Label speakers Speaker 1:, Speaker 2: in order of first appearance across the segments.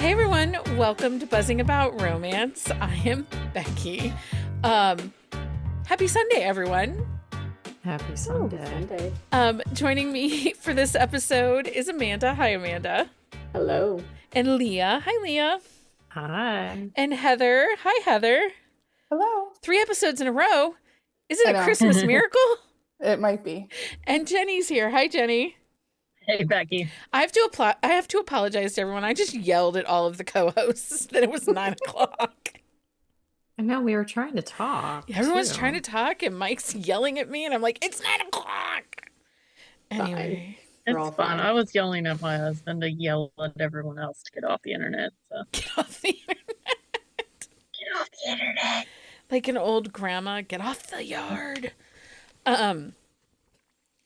Speaker 1: Hey everyone, welcome to Buzzing About Romance. I am Becky. Happy Sunday, everyone.
Speaker 2: Happy Sunday.
Speaker 1: Joining me for this episode is Amanda. Hi, Amanda.
Speaker 3: Hello.
Speaker 1: And Leah. Hi, Leah.
Speaker 2: Hi.
Speaker 1: And Heather. Hi, Heather.
Speaker 4: Hello.
Speaker 1: 3 episodes in a row. Is it a Christmas miracle?
Speaker 4: It might be.
Speaker 1: And Jenny's here. Hi, Jenny.
Speaker 5: Hey, Becky.
Speaker 1: I have to apologize to everyone. I just yelled at all of the co-hosts that it was 9 o'clock.
Speaker 2: I know, we were trying to talk.
Speaker 1: Everyone's trying to talk, and Mike's yelling at me, and I'm like, it's 9 o'clock. Anyway.
Speaker 5: It's fun. I was yelling at my husband to yell at everyone else to get off the internet. So.
Speaker 1: Get off the internet.
Speaker 5: Get off the internet.
Speaker 1: Like an old grandma, get off the yard.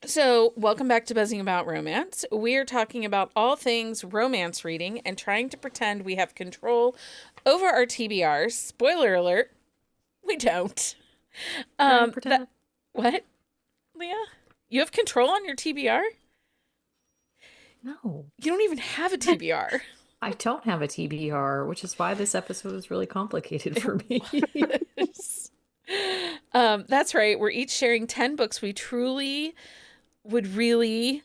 Speaker 1: So, welcome back to Buzzing About Romance. We are talking about all things romance reading and trying to pretend we have control over our TBRs. Spoiler alert, we don't. What, Leah? You have control on your TBR?
Speaker 2: No.
Speaker 1: You don't even have a TBR.
Speaker 2: I don't have a TBR, which is why this episode is really complicated for me.
Speaker 1: That's right. We're each sharing 10 books we truly would really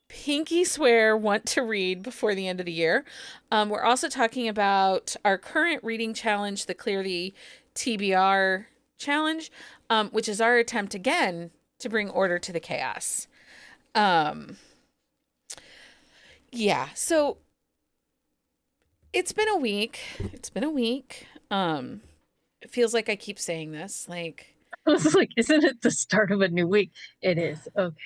Speaker 1: pinky swear want to read before the end of the year. We're also talking about our current reading challenge, the Clear the TBR challenge, which is our attempt again to bring order to the chaos. Yeah, so it's been a week. It feels like I keep saying this. Like,
Speaker 5: I was like, isn't it the start of a new week? It is. Okay.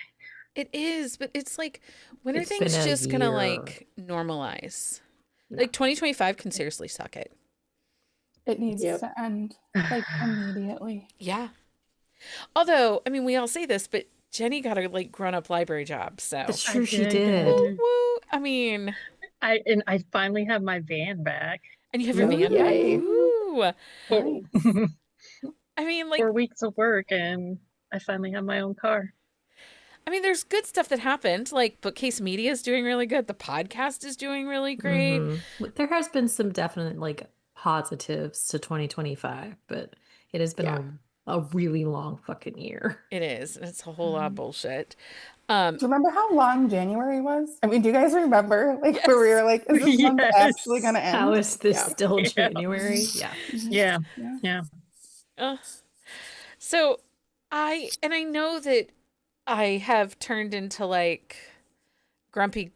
Speaker 1: It is, but it's like, when are
Speaker 2: It's
Speaker 1: things
Speaker 2: been a
Speaker 1: just gonna
Speaker 2: year.
Speaker 1: like normalize?
Speaker 2: No.
Speaker 1: Like 2025 can seriously suck it.
Speaker 4: It needs
Speaker 3: Yep.
Speaker 4: to end like immediately.
Speaker 1: Yeah. Although, I mean, we all say this, but Jenny got a like grown-up library job, so
Speaker 2: That's true, she
Speaker 5: did.
Speaker 2: did.
Speaker 1: woo, woo. I mean,
Speaker 5: I finally have my van back.
Speaker 1: and you have your
Speaker 4: Ooh,
Speaker 1: van.
Speaker 3: yay.
Speaker 1: Ooh.
Speaker 4: Nice.
Speaker 1: I mean, like,
Speaker 5: 4 weeks of work, and I finally have my own car.
Speaker 1: I mean, there's good stuff that happened. Like, Bookcase Media is doing really good. The podcast is doing really great.
Speaker 2: Mhm. There has been some definite like positives to 2025, but it has been a really long fucking year.
Speaker 1: It is. And it's a whole lot of bullshit.
Speaker 4: Do you remember how long January was? I mean, do you guys remember like where we were like, is this month
Speaker 5: Yes.
Speaker 4: actually gonna end?
Speaker 2: How is this
Speaker 3: Yeah.
Speaker 2: still
Speaker 5: Yeah.
Speaker 2: January? Yeah.
Speaker 5: Yeah.
Speaker 4: Yeah.
Speaker 5: Yeah.
Speaker 1: So I know that I have turned into like grumpy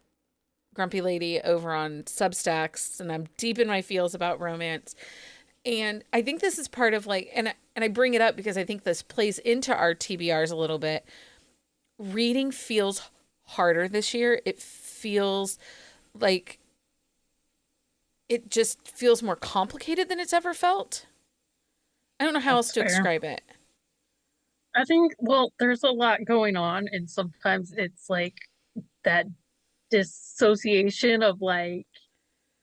Speaker 1: lady over on Substacks, and I'm deep in my feels about romance. And I think this is part of like, and I bring it up because I think this plays into our TBRs a little bit. Reading feels harder this year. It feels like it just feels more complicated than it's ever felt. I don't know how else
Speaker 5: That's
Speaker 1: to
Speaker 5: fair.
Speaker 1: describe it.
Speaker 5: I think, well, there's a lot going on, and sometimes it's like that dissociation of like,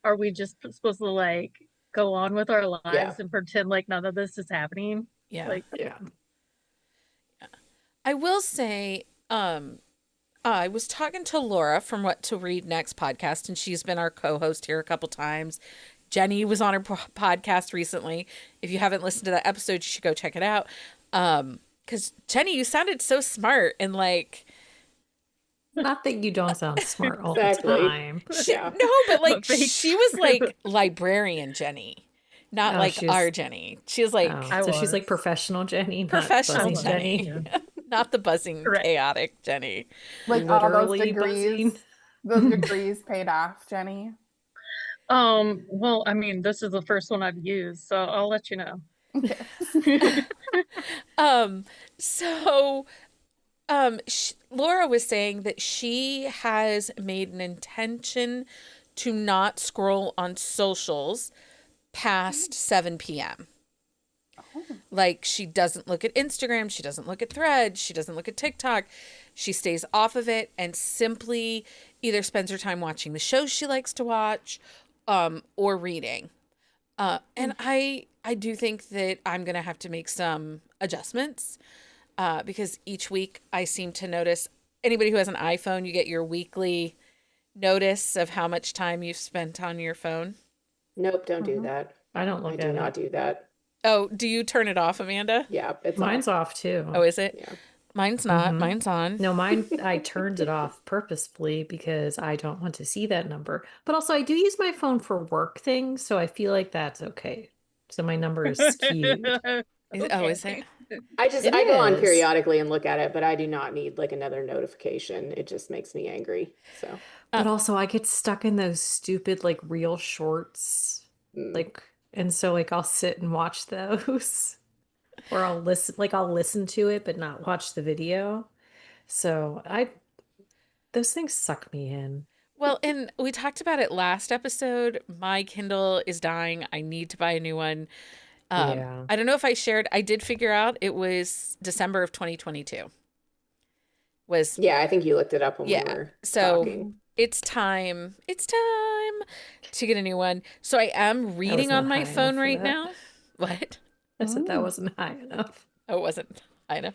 Speaker 5: are we just supposed to like go on with our lives
Speaker 3: Yeah.
Speaker 5: and pretend like none of this is happening?
Speaker 1: Yeah.
Speaker 5: Like,
Speaker 3: Yeah.
Speaker 1: I will say, I was talking to Laura from What to Read Next podcast, and she's been our co-host here a couple times. Jenny was on her podcast recently. If you haven't listened to that episode, you should go check it out. Because Jenny, you sounded so smart and like,
Speaker 2: Not that you don't sound smart all
Speaker 3: Exactly.
Speaker 2: the time.
Speaker 3: Yeah.
Speaker 1: no, but like
Speaker 5: Very
Speaker 1: she was like librarian Jenny, not
Speaker 2: Oh,
Speaker 1: like
Speaker 2: she was-
Speaker 1: our Jenny. She was like
Speaker 2: Oh,
Speaker 5: I
Speaker 2: so she's
Speaker 5: was.
Speaker 2: like professional Jenny, not
Speaker 1: professional
Speaker 2: buzzing
Speaker 1: Jenny,
Speaker 5: Yeah.
Speaker 1: not the buzzing
Speaker 5: Correct.
Speaker 1: chaotic Jenny.
Speaker 4: Like all those
Speaker 2: Literally
Speaker 4: degrees,
Speaker 2: buzzing.
Speaker 4: those degrees paid off, Jenny.
Speaker 5: Well, I mean, this is the first one I've used, so I'll let you know.
Speaker 4: Okay.
Speaker 1: So, Laura was saying that she has made an intention to not scroll on socials past 7 p.m. Like, she doesn't look at Instagram, she doesn't look at Threads, she doesn't look at TikTok. She stays off of it and simply either spends her time watching the shows she likes to watch, or reading. And I do think that I'm going to have to make some adjustments, because each week I seem to notice, anybody who has an iPhone, you get your weekly notice of how much time you've spent on your phone.
Speaker 3: Nope, don't do
Speaker 4: Mhm.
Speaker 3: that.
Speaker 2: I don't
Speaker 3: I
Speaker 2: look
Speaker 3: do
Speaker 2: at
Speaker 3: not
Speaker 2: it.
Speaker 3: do that.
Speaker 1: Oh, do you turn it off, Amanda?
Speaker 3: Yeah, it's
Speaker 2: Mine's
Speaker 3: off.
Speaker 2: off too.
Speaker 1: Oh, is it?
Speaker 3: Yeah.
Speaker 1: Mine's not. Mine's on.
Speaker 2: No, mine, I turned it off purposefully because I don't want to see that number. But also, I do use my phone for work things, so I feel like that's okay. So my number is skewed.
Speaker 1: Oh, is it?
Speaker 2: It
Speaker 3: I go on
Speaker 2: is.
Speaker 3: periodically and look at it, but I do not need like another notification. It just makes me angry. So,
Speaker 2: But also, I get stuck in those stupid, like, real shorts.
Speaker 3: mm.
Speaker 2: Like, and so, like, I'll sit and watch those, or I'll listen to it, but not watch the video. So those things suck me in.
Speaker 1: Well, and we talked about it last episode. My Kindle is dying. I need to buy a new one.
Speaker 2: Yeah.
Speaker 1: I don't know if I shared, I did figure out it was December of 2022. Was,
Speaker 3: Yeah, I think you looked it up when we
Speaker 1: yeah.
Speaker 3: were
Speaker 1: So
Speaker 3: talking.
Speaker 1: it's time. It's time to get a new one. So I am
Speaker 2: That was
Speaker 1: reading on
Speaker 2: not
Speaker 1: my
Speaker 2: high enough
Speaker 1: phone
Speaker 2: for
Speaker 1: right
Speaker 2: that.
Speaker 1: now. What?
Speaker 2: I said that
Speaker 4: Mm.
Speaker 2: wasn't high enough.
Speaker 1: Oh, it wasn't. I know.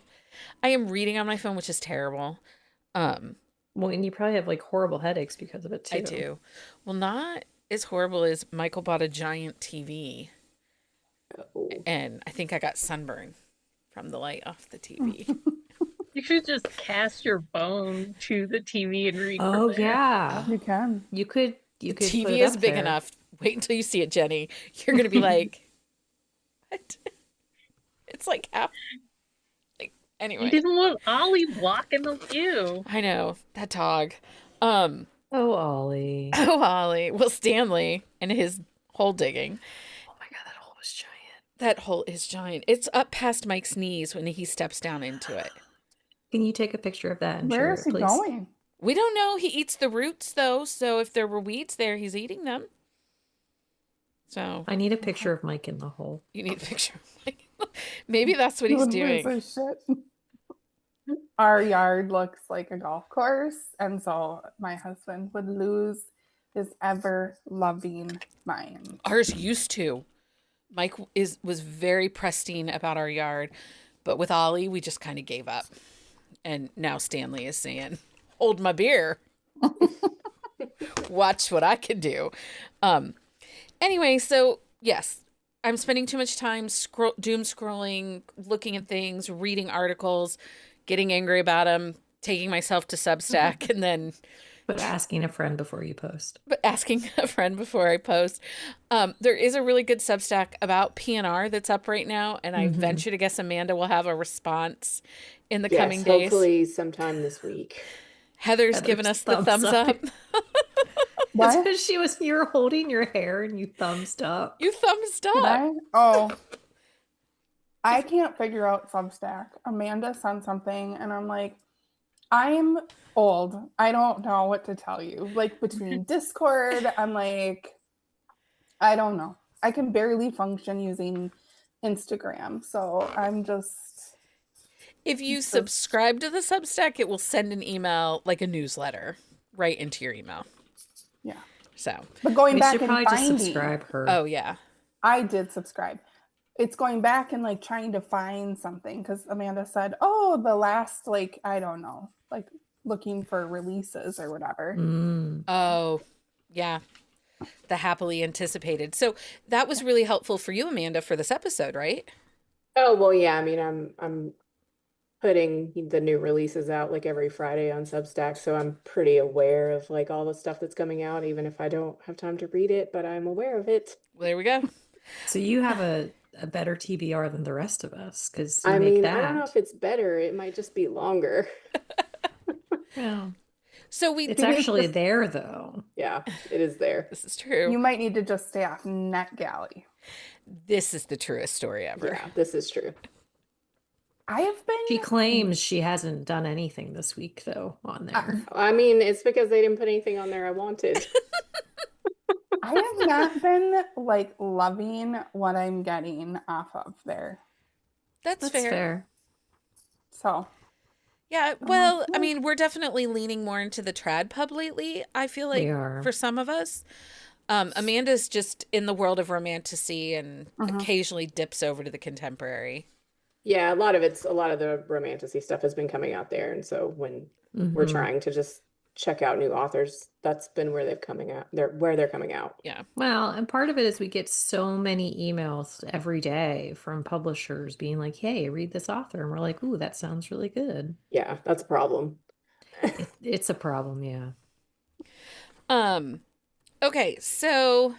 Speaker 1: I am reading on my phone, which is terrible. Um,
Speaker 2: Well, and you probably have like horrible headaches because of it too.
Speaker 1: I do. Well, not as horrible as Michael bought a giant TV,
Speaker 3: Oh.
Speaker 1: and I think I got sunburn from the light off the TV.
Speaker 5: You should just cast your phone to the TV and read
Speaker 2: Oh
Speaker 5: from there.
Speaker 2: yeah.
Speaker 4: You can.
Speaker 2: You could
Speaker 1: The
Speaker 2: put
Speaker 1: TV
Speaker 2: it
Speaker 1: is
Speaker 2: up
Speaker 1: big
Speaker 2: there.
Speaker 1: enough. Wait until you see it, Jenny. You're gonna be like, what? It's like half. Like
Speaker 5: You
Speaker 1: anyway.
Speaker 5: didn't want Ollie blocking the view.
Speaker 1: I know that dog. Um.
Speaker 2: Oh, Ollie.
Speaker 1: Oh, Ollie. Well, Stanley and his hole digging.
Speaker 2: Oh my God, that hole was giant.
Speaker 1: That hole is giant. It's up past Mike's knees when he steps down into it.
Speaker 2: Can you take a picture of that and
Speaker 4: Where
Speaker 2: share
Speaker 4: is
Speaker 2: it,
Speaker 4: he
Speaker 2: please?
Speaker 4: going?
Speaker 1: We don't know. He eats the roots though, so if there were weeds there, he's eating them. So
Speaker 2: I need a picture of Mike in the hole.
Speaker 1: you need a picture of Mike. Maybe that's what
Speaker 4: He
Speaker 1: he's
Speaker 4: would lose
Speaker 1: doing.
Speaker 4: his shit. Our yard looks like a golf course, and so my husband would lose his ever loving mind.
Speaker 1: Ours used to. Mike was very pristine about our yard, but with Ollie, we just kind of gave up. And now Stanley is saying, "Hold my beer. Watch what I can do." Anyway, so yes, I'm spending too much time doom scrolling, looking at things, reading articles, getting angry about them, taking myself to Substack, and then
Speaker 2: But asking a friend before you post.
Speaker 1: asking a friend before I post. There is a really good Substack about PNR that's up right now, and I venture to guess Amanda will have a response in the coming
Speaker 3: Yes,
Speaker 1: days.
Speaker 3: hopefully sometime this week.
Speaker 1: Heather's given us the thumbs up.
Speaker 2: It's
Speaker 4: What?
Speaker 2: because you were holding your hair and you thumbs up.
Speaker 1: You thumbs
Speaker 4: Did
Speaker 1: up.
Speaker 4: I? Oh. I can't figure out Substack. Amanda sent something, and I'm like, I'm old. I don't know what to tell you. Like, between Discord, I'm like, I don't know. I can barely function using Instagram. So I'm just,
Speaker 1: If you subscribe to the Substack, it will send an email, like a newsletter, right into your email.
Speaker 4: yeah.
Speaker 1: So,
Speaker 4: But going
Speaker 2: We
Speaker 4: back
Speaker 2: should
Speaker 4: and
Speaker 2: probably just
Speaker 4: finding,
Speaker 2: subscribe her.
Speaker 1: oh yeah.
Speaker 4: I did subscribe. It's going back and like trying to find something because Amanda said, oh, the last, like, I don't know, like looking for releases or whatever.
Speaker 2: Mm.
Speaker 1: Oh, yeah. The happily anticipated. So that was really helpful for you, Amanda, for this episode, right?
Speaker 3: Oh, well, yeah, I mean, I'm putting the new releases out like every Friday on Substack, so I'm pretty aware of like all the stuff that's coming out, even if I don't have time to read it, but I'm aware of it.
Speaker 1: Well, there we go.
Speaker 2: So you have a better TBR than the rest of us because you
Speaker 3: I
Speaker 2: make
Speaker 3: mean,
Speaker 2: that.
Speaker 3: I don't know if it's better. It might just be longer.
Speaker 2: Well,
Speaker 1: So we,
Speaker 2: it's
Speaker 4: Maybe it's
Speaker 2: actually
Speaker 4: just-
Speaker 2: there though.
Speaker 3: Yeah, it is there.
Speaker 1: this is true.
Speaker 4: You might need to just stay off NetGalley.
Speaker 1: This is the truest story ever.
Speaker 3: Yeah, this is true.
Speaker 4: I have been.
Speaker 2: She claims she hasn't done anything this week though on there.
Speaker 3: I mean, it's because they didn't put anything on there I wanted.
Speaker 4: I have not been like loving what I'm getting off of there.
Speaker 1: That's,
Speaker 2: That's
Speaker 1: fair.
Speaker 2: fair.
Speaker 4: So
Speaker 1: Yeah, well, I mean, we're definitely leaning more into the trad pub lately. I feel like
Speaker 2: We are.
Speaker 1: for some of us. Amanda's just in the world of romantasy and occasionally dips over to the contemporary.
Speaker 3: Yeah, a lot of the romantasy stuff has been coming out there, and so when we're
Speaker 2: Mhm.
Speaker 3: trying to just check out new authors. That's been where they're coming out.
Speaker 1: Yeah.
Speaker 2: Well, and part of it is we get so many emails every day from publishers being like, hey, read this author. And we're like, ooh, that sounds really good.
Speaker 3: Yeah, that's a problem.
Speaker 2: It's a problem, yeah.
Speaker 1: Okay, so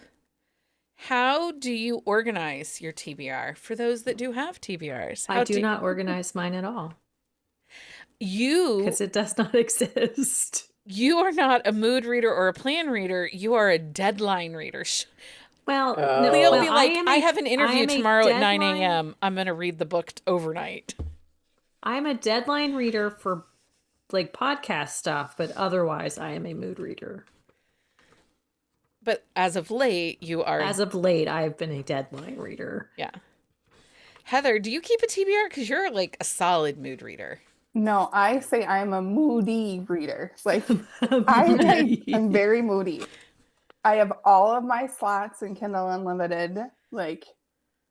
Speaker 1: how do you organize your TBR for those that do have TBRs?
Speaker 2: I do not organize mine at all
Speaker 1: you
Speaker 2: because it does not exist.
Speaker 1: you are not a mood reader or a plan reader. You are a deadline reader.
Speaker 2: Well,
Speaker 3: Oh.
Speaker 2: no,
Speaker 1: Leah'll
Speaker 2: well,
Speaker 1: be like, I have an
Speaker 2: I
Speaker 1: interview
Speaker 2: am a
Speaker 1: tomorrow at 9
Speaker 2: deadline-
Speaker 1: a.m. I'm going to read the book overnight.
Speaker 2: I'm a deadline reader for like podcast stuff, but otherwise I am a mood reader.
Speaker 1: But as of late, you are.
Speaker 2: As of late, I've been a deadline reader.
Speaker 1: Yeah. Heather, do you keep a TBR? Because you're like a solid mood reader.
Speaker 4: No, I say I'm a moody reader. Like I'm very moody. I have all of my slots in Kindle Unlimited like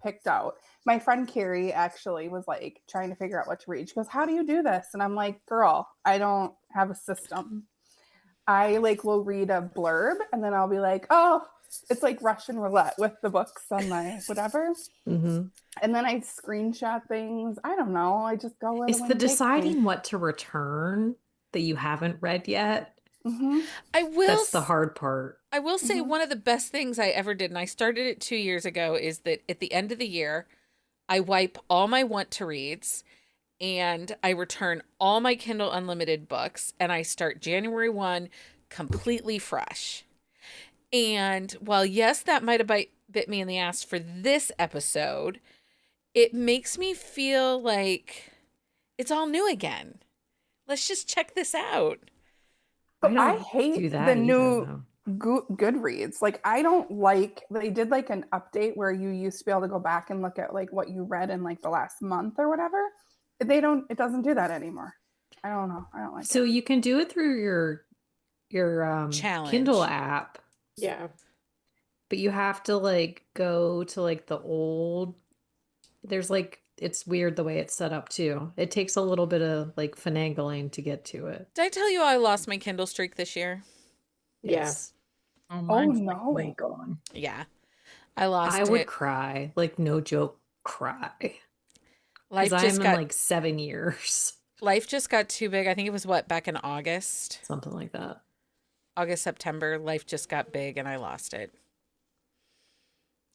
Speaker 4: picked out. My friend Carrie actually was like trying to figure out what to read. She goes, "How do you do this?" And I'm like, "Girl, I don't have a system. I like will read a blurb and then I'll be like, oh, it's like Russian roulette with the books on my whatever."
Speaker 2: Mm-hmm.
Speaker 4: And then I screenshot things. I don't know. I just go where
Speaker 2: It's
Speaker 4: the
Speaker 2: the
Speaker 4: wind takes me.
Speaker 2: deciding what to return that you haven't read yet.
Speaker 4: Mm-hmm.
Speaker 2: That's the hard part.
Speaker 1: I will say one of the best things I ever did, and I started it 2 years ago, is that at the end of the year, I wipe all my want to reads and I return all my Kindle Unlimited books and I start January 1 completely fresh. And while, yes, that might have bit me in the ass for this episode, it makes me feel like it's all new again. Let's just check this out.
Speaker 4: But I
Speaker 2: don't
Speaker 4: hate
Speaker 2: do that
Speaker 4: the
Speaker 2: either,
Speaker 4: new
Speaker 2: though.
Speaker 4: Goodreads. Like I don't like they did like an update where you used to be able to go back and look at like what you read in like the last month or whatever. It doesn't do that anymore. I don't know. I don't like
Speaker 2: So
Speaker 4: it.
Speaker 2: you can do it through your
Speaker 1: Challenge.
Speaker 2: Kindle app,
Speaker 3: Yeah.
Speaker 2: but you have to like go to like the old. There's like it's weird the way it's set up too. It takes a little bit of like finagling to get to it.
Speaker 1: Did I tell you I lost my Kindle streak this year?
Speaker 3: Yeah.
Speaker 2: It's-
Speaker 5: Oh, mine's like
Speaker 4: no.
Speaker 5: way gone.
Speaker 1: Yeah. I lost
Speaker 2: I would
Speaker 1: it.
Speaker 2: cry, like no joke, cry.
Speaker 1: Life
Speaker 2: Because
Speaker 1: just
Speaker 2: I'm
Speaker 1: got
Speaker 2: in like 7 years,
Speaker 1: life just got too big. I think it was back in August.
Speaker 2: something like that.
Speaker 1: August, September, life just got big and I lost it.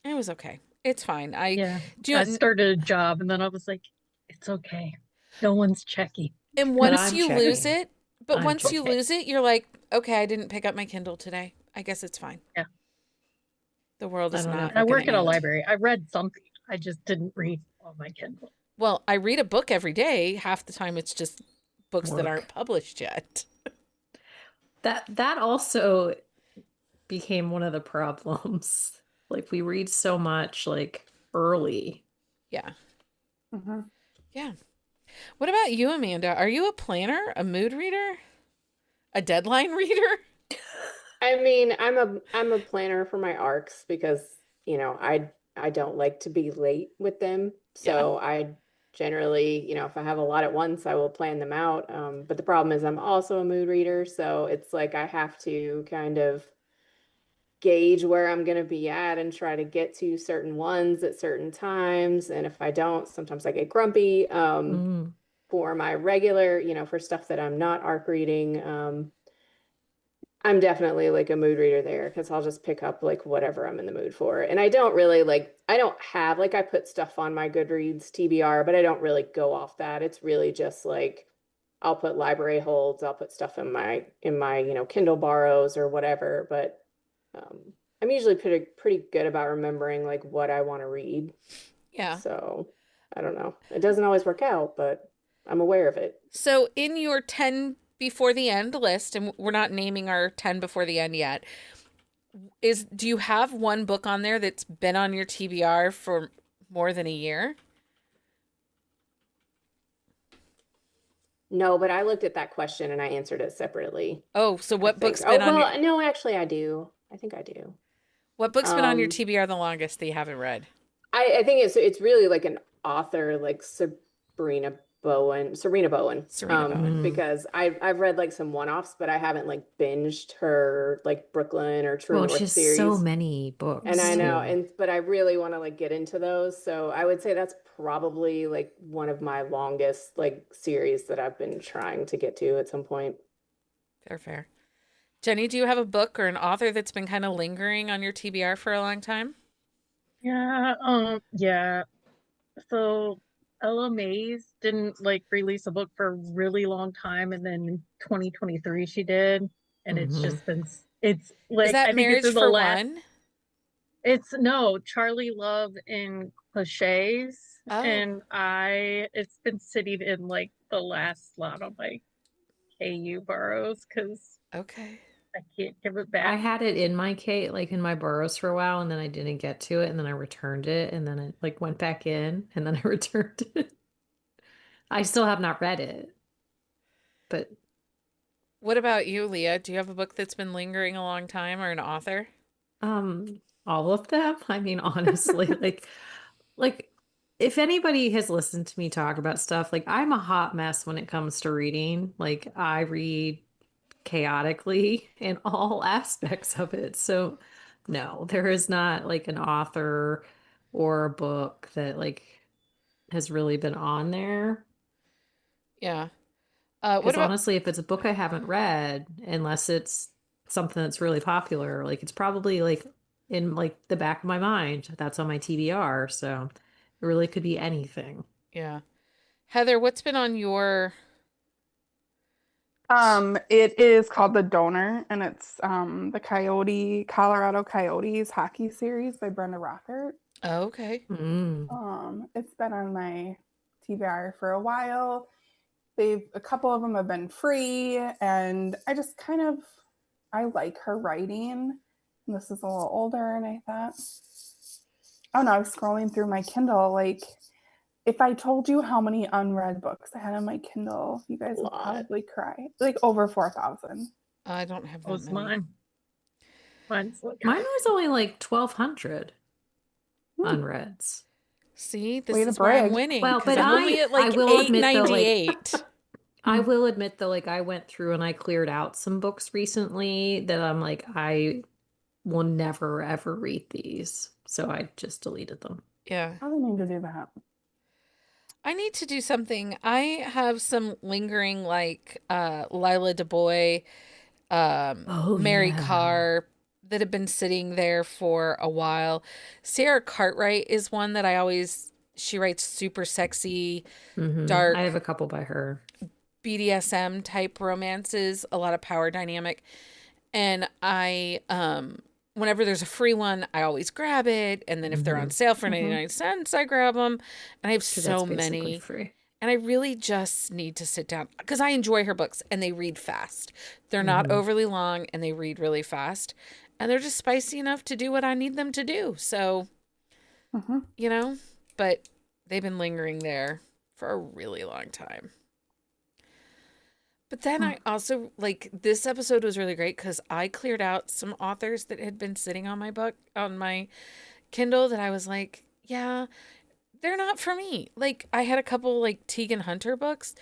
Speaker 1: It was okay. It's fine.
Speaker 5: Yeah.
Speaker 1: do you
Speaker 5: I
Speaker 1: know,
Speaker 5: started a job and then I was like, it's okay. No one's checking.
Speaker 1: and once
Speaker 2: I'm
Speaker 1: you lose
Speaker 2: checking.
Speaker 1: it, but
Speaker 2: I'm
Speaker 1: once you
Speaker 5: checking.
Speaker 1: lose it, you're like, okay, I didn't pick up my Kindle today. I guess it's fine.
Speaker 5: Yeah.
Speaker 1: The world
Speaker 2: I
Speaker 1: is
Speaker 2: don't know
Speaker 1: not.
Speaker 2: if
Speaker 5: I
Speaker 2: gonna
Speaker 5: work at a
Speaker 2: end.
Speaker 5: library. I read something. I just didn't read on my Kindle.
Speaker 1: Well, I read a book every day. Half the time it's just books that
Speaker 2: Work.
Speaker 1: aren't published yet.
Speaker 2: That also became one of the problems. Like we read so much like early.
Speaker 1: Yeah.
Speaker 4: Mm-hmm.
Speaker 1: Yeah. What about you, Amanda? Are you a planner, a mood reader, a deadline reader?
Speaker 3: I mean, I'm a planner for my arcs because, you know, I don't like to be late with them. So I generally, you know, if I have a lot at once, I will plan them out. But the problem is I'm also a mood reader, so it's like I have to kind of gauge where I'm going to be at and try to get to certain ones at certain times. And if I don't, sometimes I get grumpy.
Speaker 2: Mm.
Speaker 3: For my regular, you know, for stuff that I'm not arc reading, I'm definitely like a mood reader there because I'll just pick up like whatever I'm in the mood for. And I don't really like, I don't have like, I put stuff on my Goodreads TBR, but I don't really go off that. It's really just like, I'll put library holds, I'll put stuff in my, you know, Kindle borrows or whatever. But I'm usually pretty good about remembering like what I want to read.
Speaker 1: Yeah.
Speaker 3: So I don't know. It doesn't always work out, but I'm aware of it.
Speaker 1: So in your 10 before the end list, and we're not naming our 10 before the end yet, do you have one book on there that's been on your TBR for more than a year?
Speaker 3: No, but I looked at that question and I answered it separately.
Speaker 1: Oh, so
Speaker 3: I
Speaker 1: what
Speaker 3: think.
Speaker 1: book's
Speaker 3: Oh,
Speaker 1: been on
Speaker 3: well,
Speaker 1: your
Speaker 3: no, actually I do. I think I do.
Speaker 1: what book's been on your
Speaker 3: Um,
Speaker 1: TBR the longest that you haven't read?
Speaker 3: I think it's really like an author like Sabrina Serena Bowen.
Speaker 1: Serena Bowen.
Speaker 3: Because I've read like some one-offs, but I haven't like binged her like Brooklyn or True
Speaker 2: Well, she
Speaker 3: North
Speaker 2: has so
Speaker 3: series.
Speaker 2: many
Speaker 3: And
Speaker 2: books
Speaker 3: I know,
Speaker 2: too.
Speaker 3: but I really want to like get into those. So I would say that's probably like one of my longest like series that I've been trying to get to at some point.
Speaker 1: Fair, fair. Jenny, do you have a book or an author that's been kind of lingering on your TBR for a long time?
Speaker 5: Yeah. So Ella Mays didn't like release a book for a really long time, and then in 2023 she did, and it's
Speaker 2: Hmm.
Speaker 5: just been it's
Speaker 1: Is
Speaker 5: like
Speaker 1: that
Speaker 5: I think it's
Speaker 1: Marriage
Speaker 5: in the
Speaker 1: for
Speaker 5: last.
Speaker 1: One?
Speaker 5: It's no Charlie Love in Cliches,
Speaker 1: Oh,
Speaker 5: and it's been sitting in like the last slot on my KU borrows because
Speaker 1: okay.
Speaker 5: I can't give it
Speaker 2: I
Speaker 5: back.
Speaker 2: had it in my Kate, like in my burrows for a while, and then I didn't get to it, and then I returned it, and then it like went back in, and then I returned it. I still have not read it, but
Speaker 1: What about you, Leah? Do you have a book that's been lingering a long time or an author?
Speaker 2: all of them. I mean, honestly, like if anybody has listened to me talk about stuff, like I'm a hot mess when it comes to reading. Like I read chaotically in all aspects of it. So no, there is not like an author or a book that like has really been on there.
Speaker 1: Yeah. What
Speaker 2: Because
Speaker 1: about
Speaker 2: honestly, if it's a book I haven't read, unless it's something that's really popular, like it's probably like in like the back of my mind. That's on my TBR. So it really could be anything.
Speaker 1: yeah. Heather, what's been on your
Speaker 4: It is called The Donor, and it's the Colorado Coyotes hockey series by Brenda Rothert.
Speaker 1: Oh, okay.
Speaker 2: Mm.
Speaker 4: It's been on my TBR for a while. A couple of them have been free, and I like her writing. And this is a little older, and I thought, oh no, I was scrolling through my Kindle. Like, if I told you how many unread books I had on my Kindle, you guys
Speaker 3: A
Speaker 4: would
Speaker 3: lot.
Speaker 4: probably cry. Like over 4,000.
Speaker 1: I don't have that
Speaker 5: Was
Speaker 1: many.
Speaker 5: mine's like
Speaker 2: Mine was only like 1,200
Speaker 4: Hmm,
Speaker 2: unreads.
Speaker 1: See, this
Speaker 4: way to
Speaker 1: is where I'm
Speaker 4: brag.
Speaker 1: winning
Speaker 2: Well,
Speaker 1: because
Speaker 2: but
Speaker 1: I'm only at
Speaker 2: I
Speaker 1: like
Speaker 2: will admit though, like
Speaker 1: 898.
Speaker 2: I will admit though, like I went through and I cleared out some books recently that I'm like, I will never ever read these. So I just deleted them.
Speaker 1: Yeah.
Speaker 4: I need to do that.
Speaker 1: I need to do something. I have some lingering like Lila DuBois,
Speaker 2: Oh
Speaker 1: Mary
Speaker 2: yeah.
Speaker 1: Carr that have been sitting there for a while. Sarah Cartwright is one that she writes super sexy,
Speaker 2: I have
Speaker 1: dark
Speaker 2: a couple by her.
Speaker 1: BDSM type romances, a lot of power dynamic. And I whenever there's a free one, I always grab it, and then if they're on
Speaker 2: Mm-hmm.
Speaker 1: sale for
Speaker 4: Mm-hmm.
Speaker 1: 99 cents, I grab them. And I have
Speaker 2: Because that's
Speaker 1: so
Speaker 2: basically
Speaker 1: many.
Speaker 2: free.
Speaker 1: And I really just need to sit down because I enjoy her books and they read fast. They're not
Speaker 2: Mm-hmm.
Speaker 1: overly long and they read really fast. And they're just spicy enough to do what I need them to do. So,
Speaker 4: Mm-hmm.
Speaker 1: you know, but they've been lingering there for a really long time. But then I also like this episode was really great because I cleared out some authors that had been sitting on my Kindle that I was like, yeah, they're not for me. Like I had a couple like Tegan Hunter books.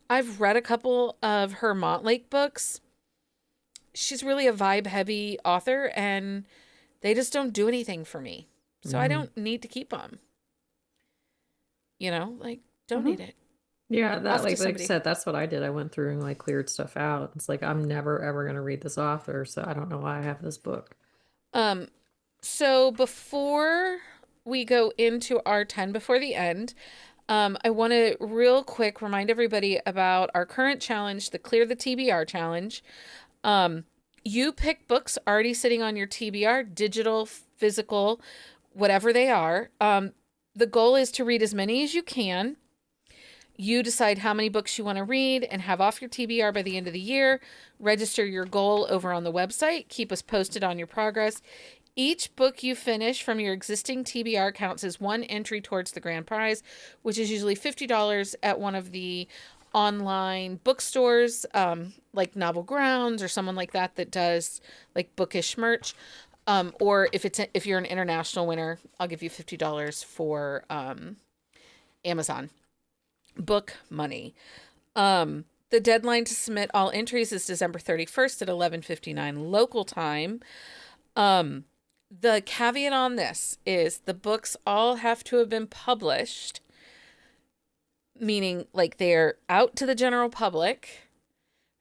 Speaker 1: I've read a couple of her Montlake books. She's really a vibe heavy author and they just don't do anything for me. So I
Speaker 2: Mm-hmm.
Speaker 1: don't need to keep them. Like
Speaker 4: Mm-hmm.
Speaker 1: donate it
Speaker 2: Yeah, that
Speaker 1: off to
Speaker 2: like I
Speaker 1: somebody.
Speaker 2: said, that's what I did. I went through and like cleared stuff out. It's like I'm never ever gonna read this author, so I don't know why I have this book.
Speaker 1: Um so before we go into our 10 before the end, I want to real quick remind everybody about our current challenge, the Clear the TBR challenge. Um, you pick books already sitting on your TBR, digital, physical, whatever they are. The goal is to read as many as you can. You decide how many books you want to read and have off your TBR by the end of the year. Register your goal over on the website. Keep us posted on your progress. Each book you finish from your existing TBR counts as one entry towards the grand prize, which is usually $50 at one of the online bookstores, like Novel Grounds or someone like that does like bookish merch. Or if you're an international winner, I'll give you $50 for Amazon. book money. The deadline to submit all entries is December 31st at 11:59 local time. The caveat on this is the books all have to have been published, meaning like they're out to the general public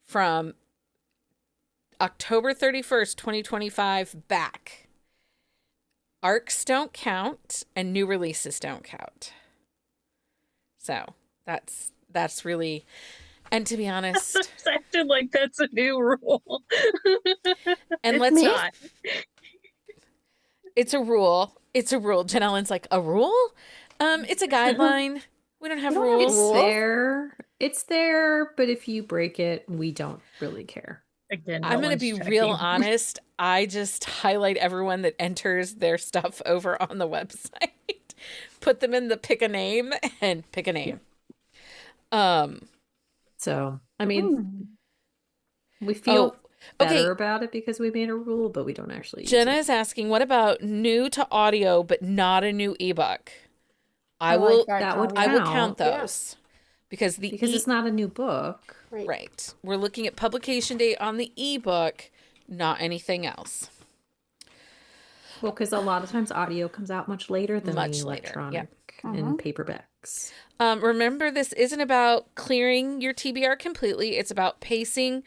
Speaker 1: from October 31st, 2025 back. ARCs don't count and new releases don't count. So that's really, and to be honest,
Speaker 5: It's acted like that's a new rule.
Speaker 1: and
Speaker 5: It's
Speaker 1: let's
Speaker 5: not.
Speaker 1: it's a rule. It's a rule. Jen Ellen's like, a rule? It's a guideline. We don't have
Speaker 4: We don't have
Speaker 1: rules.
Speaker 2: It's
Speaker 4: rules.
Speaker 2: there. It's there, but if you break it, we don't really care.
Speaker 5: Again, no
Speaker 1: I'm going to
Speaker 5: one's
Speaker 1: be real
Speaker 5: checking.
Speaker 1: honest. I just highlight everyone that enters their stuff over on the website, put them in the pick a name and pick a name.
Speaker 2: So, I mean,
Speaker 4: Hmm.
Speaker 2: we feel better
Speaker 1: okay.
Speaker 2: about it because we made a rule, but we don't actually use
Speaker 1: Jenna
Speaker 2: it.
Speaker 1: is asking, what about new to audio but not a new ebook? I
Speaker 4: like
Speaker 1: will.
Speaker 2: that would
Speaker 1: I
Speaker 4: caveat.
Speaker 1: will count
Speaker 3: Yeah.
Speaker 1: those because
Speaker 2: it's not a new book.
Speaker 3: Right.
Speaker 1: right. We're looking at publication date on the ebook, not anything else.
Speaker 2: Well, because a lot of times audio comes out much later than
Speaker 1: Much
Speaker 2: the
Speaker 1: later,
Speaker 2: electronic
Speaker 1: yeah.
Speaker 2: and paperbacks.
Speaker 1: Remember, this isn't about clearing your TBR completely. It's about pacing,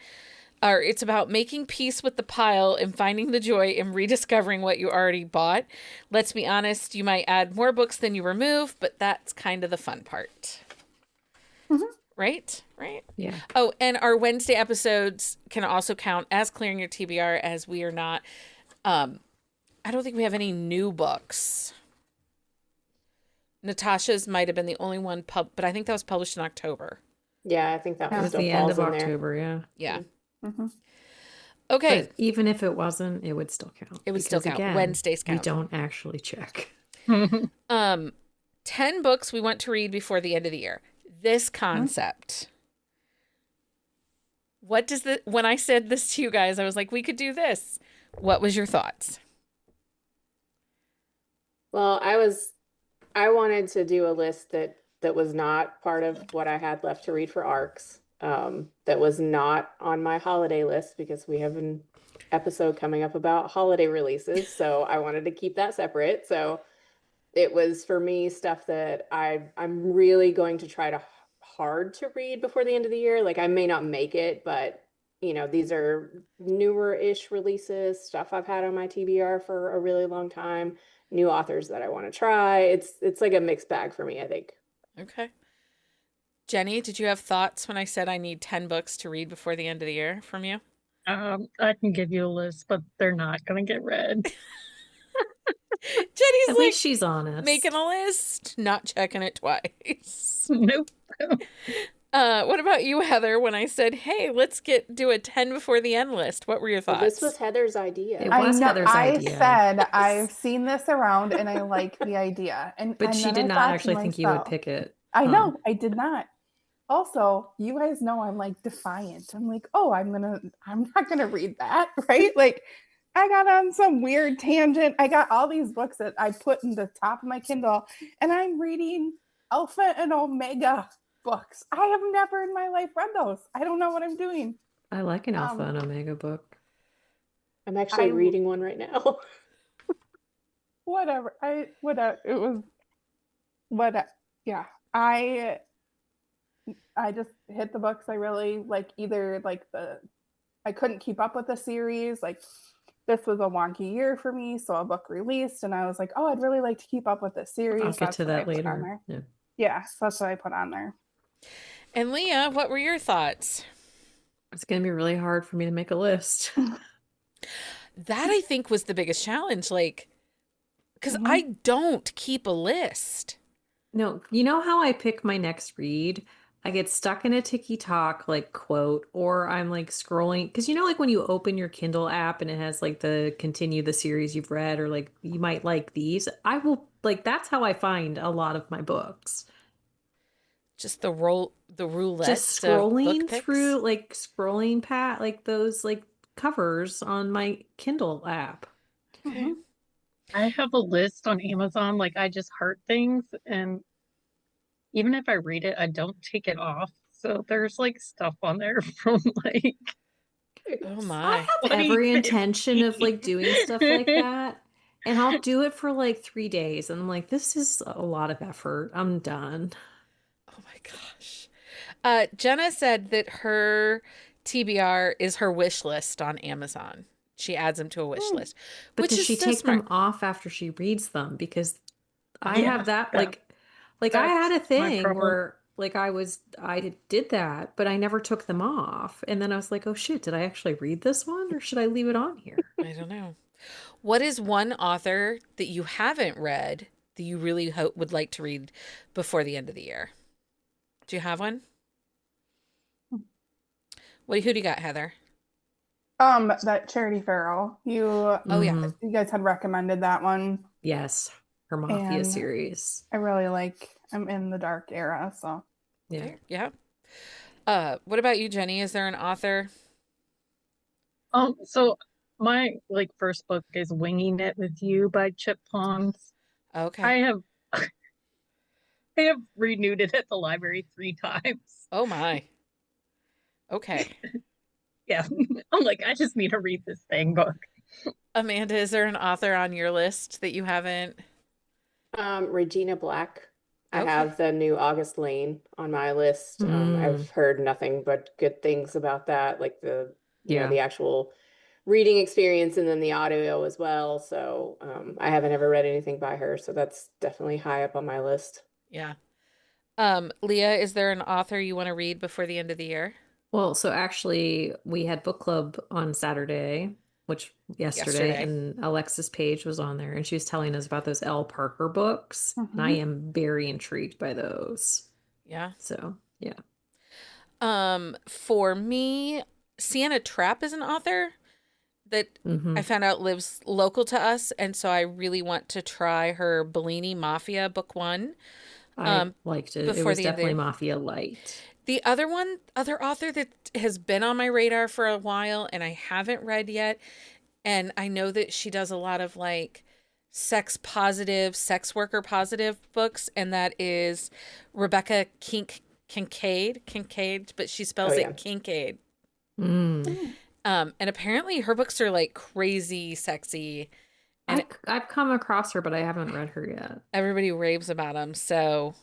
Speaker 1: or it's about making peace with the pile and finding the joy in rediscovering what you already bought. Let's be honest, you might add more books than you remove, but that's kind of the fun part. Right? Right?
Speaker 2: Yeah.
Speaker 1: Oh, and our Wednesday episodes can also count as clearing your TBR, as we are not, I don't think we have any new books. Natasha's might have been the only one but I think that was published in October.
Speaker 3: Yeah, I think that
Speaker 4: Yeah.
Speaker 3: one
Speaker 2: At
Speaker 3: still
Speaker 2: the end
Speaker 3: falls
Speaker 2: of
Speaker 3: in there.
Speaker 2: October, yeah.
Speaker 1: Yeah.
Speaker 4: Mhm.
Speaker 1: Okay.
Speaker 2: But even if it wasn't, it would still count.
Speaker 1: It would still
Speaker 2: Because,
Speaker 1: count.
Speaker 2: again,
Speaker 1: Wednesdays
Speaker 2: we
Speaker 1: count.
Speaker 2: don't actually check.
Speaker 1: 10 books we want to read before the end of the year. This concept. What does when I said this to you guys, I was like, we could do this. What was your thoughts?
Speaker 3: Well, I wanted to do a list that was not part of what I had left to read for ARCs. That was not on my holiday list because we have an episode coming up about holiday releases, so I wanted to keep that separate. So it was for me stuff that I'm really going to try to hard to read before the end of the year. Like I may not make it, but these are newer-ish releases, stuff I've had on my TBR for a really long time, new authors that I want to try. It's like a mixed bag for me, I think.
Speaker 1: Okay. Jenny, did you have thoughts when I said I need 10 books to read before the end of the year from you?
Speaker 5: I can give you a list, but they're not going to get read.
Speaker 1: Jenny's
Speaker 2: At
Speaker 1: like
Speaker 2: least she's honest.
Speaker 1: making a list, not checking it twice.
Speaker 5: Nope.
Speaker 1: What about you, Heather, when I said, hey, let's do a 10 before the end list? What were your
Speaker 3: Well,
Speaker 1: thoughts?
Speaker 3: this was Heather's idea.
Speaker 2: It
Speaker 4: I
Speaker 2: was
Speaker 4: know.
Speaker 2: Heather's
Speaker 4: I
Speaker 2: idea.
Speaker 4: said I've seen this around and I like the idea.
Speaker 2: But
Speaker 4: and
Speaker 2: she
Speaker 4: then
Speaker 2: did
Speaker 4: I
Speaker 2: not
Speaker 4: thought to
Speaker 2: actually think you would
Speaker 4: myself-
Speaker 2: pick it.
Speaker 4: I know, I did not. Also, you guys know I'm like defiant. I'm like, oh, I'm not gonna read that, right? Like, I got on some weird tangent. I got all these books that I put in the top of my Kindle, and I'm reading Alpha and Omega books. I have never in my life read those. I don't know what I'm doing.
Speaker 2: I like an Alpha and Omega book.
Speaker 3: I'm actually
Speaker 4: I-
Speaker 3: reading one right now.
Speaker 4: Whatever. It was yeah. I just hit the books I really like. Either like I couldn't keep up with the series. Like this was a wonky year for me, so a book released, and I was like, oh, I'd really like to keep up with the series.
Speaker 2: I'll get
Speaker 4: That's
Speaker 2: to
Speaker 4: what I
Speaker 2: that
Speaker 4: put on
Speaker 2: later.
Speaker 4: there.
Speaker 2: Yeah.
Speaker 4: Yeah, so that's what I put on there.
Speaker 1: And Leah, what were your thoughts?
Speaker 2: It's going to be really hard for me to make a list.
Speaker 1: That I think was the biggest challenge, like, because I don't keep a list.
Speaker 2: No, you know how I pick my next read? I get stuck in a TikTok like quote, or I'm like scrolling because like when you open your Kindle app and it has like the continue the series you've read, or like you might like these. I will like that's how I find a lot of my books.
Speaker 1: Just the roulette.
Speaker 2: Just
Speaker 1: of book
Speaker 2: scrolling
Speaker 1: picks.
Speaker 2: through, like scrolling pat like those like covers on my Kindle app.
Speaker 1: Okay.
Speaker 5: I have a list on Amazon, like I just heart things, and even if I read it, I don't take it off. So there's like stuff on there from like
Speaker 1: Oh
Speaker 2: I
Speaker 1: my.
Speaker 2: have every intention of like doing stuff like
Speaker 5: 2015.
Speaker 2: that. And I'll do it for like 3 days. And I'm like, this is a lot of effort. I'm done.
Speaker 1: Oh my gosh. Jenna said that her TBR is her wish list on Amazon. She adds them to a wish
Speaker 4: Hmm.
Speaker 1: list,
Speaker 2: But
Speaker 1: which
Speaker 2: does
Speaker 1: is
Speaker 2: she
Speaker 1: so
Speaker 2: take
Speaker 1: smart.
Speaker 2: them off after she reads them? Because I
Speaker 5: Yeah,
Speaker 2: have that
Speaker 5: that
Speaker 2: like I had
Speaker 5: that's
Speaker 2: a
Speaker 5: my
Speaker 2: thing
Speaker 5: problem.
Speaker 2: where like I did that, but I never took them off. And then I was like, oh shit, did I actually read this one or should I leave it on here?
Speaker 1: I don't know. What is one author that you haven't read that you really would like to read before the end of the year? Do you have one? Who do you got, Heather?
Speaker 4: That Charity Farrell. You
Speaker 1: Oh yeah,
Speaker 2: Mhm.
Speaker 4: you guys had recommended that one,
Speaker 2: Yes, her Mafia
Speaker 4: and
Speaker 2: series.
Speaker 4: I really like I'm in the dark era, so
Speaker 2: Yeah.
Speaker 1: yeah. What about you, Jenny? Is there an author?
Speaker 5: So my like first book is Winging It with You by Chip Ponds. I
Speaker 1: Okay.
Speaker 5: have I have renewed it at the library 3 times.
Speaker 1: Oh my. Okay.
Speaker 5: Yeah. I'm like, I just need to read this dang book.
Speaker 1: Amanda, is there an author on your list that you haven't?
Speaker 3: Regina Black. I
Speaker 1: Okay.
Speaker 3: have the new August Lane on my list.
Speaker 2: Mm,
Speaker 3: I've heard nothing but good things about that, like
Speaker 2: yeah.
Speaker 3: the actual reading experience and then the audio as well. So, I haven't ever read anything by her, so that's definitely high up on my list.
Speaker 1: Yeah. Leah, is there an author you want to read before the end of the year?
Speaker 2: Well, so actually, we had book club on Saturday, which yesterday,
Speaker 1: Yesterday.
Speaker 2: and Alexis Page was on there, and she was telling us about those L. Parker books, and I
Speaker 4: mhm.
Speaker 2: am very intrigued by those.
Speaker 1: Yeah.
Speaker 2: So, yeah.
Speaker 1: For me, Sienna Trapp is an author that
Speaker 2: Hmm.
Speaker 1: I found out lives local to us, and so I really want to try her Bellini Mafia book one
Speaker 2: I liked it. It
Speaker 1: before
Speaker 2: was
Speaker 1: the end of the
Speaker 2: definitely
Speaker 1: year.
Speaker 2: Mafia Light.
Speaker 1: The other author that has been on my radar for a while and I haven't read yet, and I know that she does a lot of like sex worker positive books, and that is Rebecca Kincaid, but she
Speaker 3: Oh
Speaker 1: spells
Speaker 3: yeah.
Speaker 1: it Kincaid.
Speaker 2: Mm.
Speaker 4: Mm.
Speaker 1: And apparently her books are like crazy sexy, and
Speaker 2: I've come across her, but I haven't read her yet.
Speaker 1: everybody raves about them. So,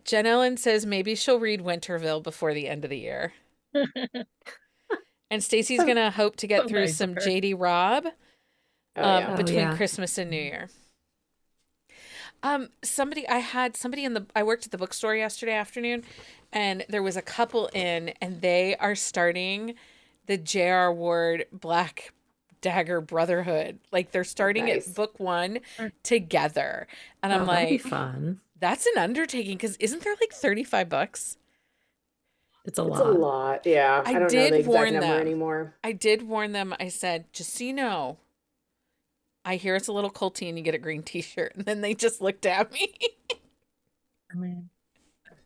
Speaker 1: Jen Ellen says maybe she'll read Winterville before the end of the year. And Stacy's
Speaker 4: So
Speaker 1: gonna hope to get
Speaker 5: So
Speaker 1: through
Speaker 5: nice of
Speaker 1: some
Speaker 5: her.
Speaker 1: JD Robb
Speaker 3: Oh yeah.
Speaker 2: Oh,
Speaker 1: between
Speaker 2: yeah.
Speaker 1: Christmas and New Year. I worked at the bookstore yesterday afternoon, and there was a couple in, and they are starting the J.R. Ward Black Dagger Brotherhood. Like they're starting at
Speaker 3: Nice.
Speaker 1: book one together. And I'm
Speaker 2: Oh, that'll be
Speaker 1: like,
Speaker 2: fun.
Speaker 1: that's an undertaking because isn't there like $35?
Speaker 2: It's a
Speaker 3: It's a
Speaker 2: lot.
Speaker 3: lot. Yeah.
Speaker 1: I
Speaker 3: I don't know the
Speaker 1: did
Speaker 3: exact
Speaker 1: warn
Speaker 3: number
Speaker 1: them.
Speaker 3: anymore.
Speaker 1: I did warn them. I said, just so you know, I hear it's a little culty and you get a green t-shirt. And then they just looked at me.
Speaker 5: I mean,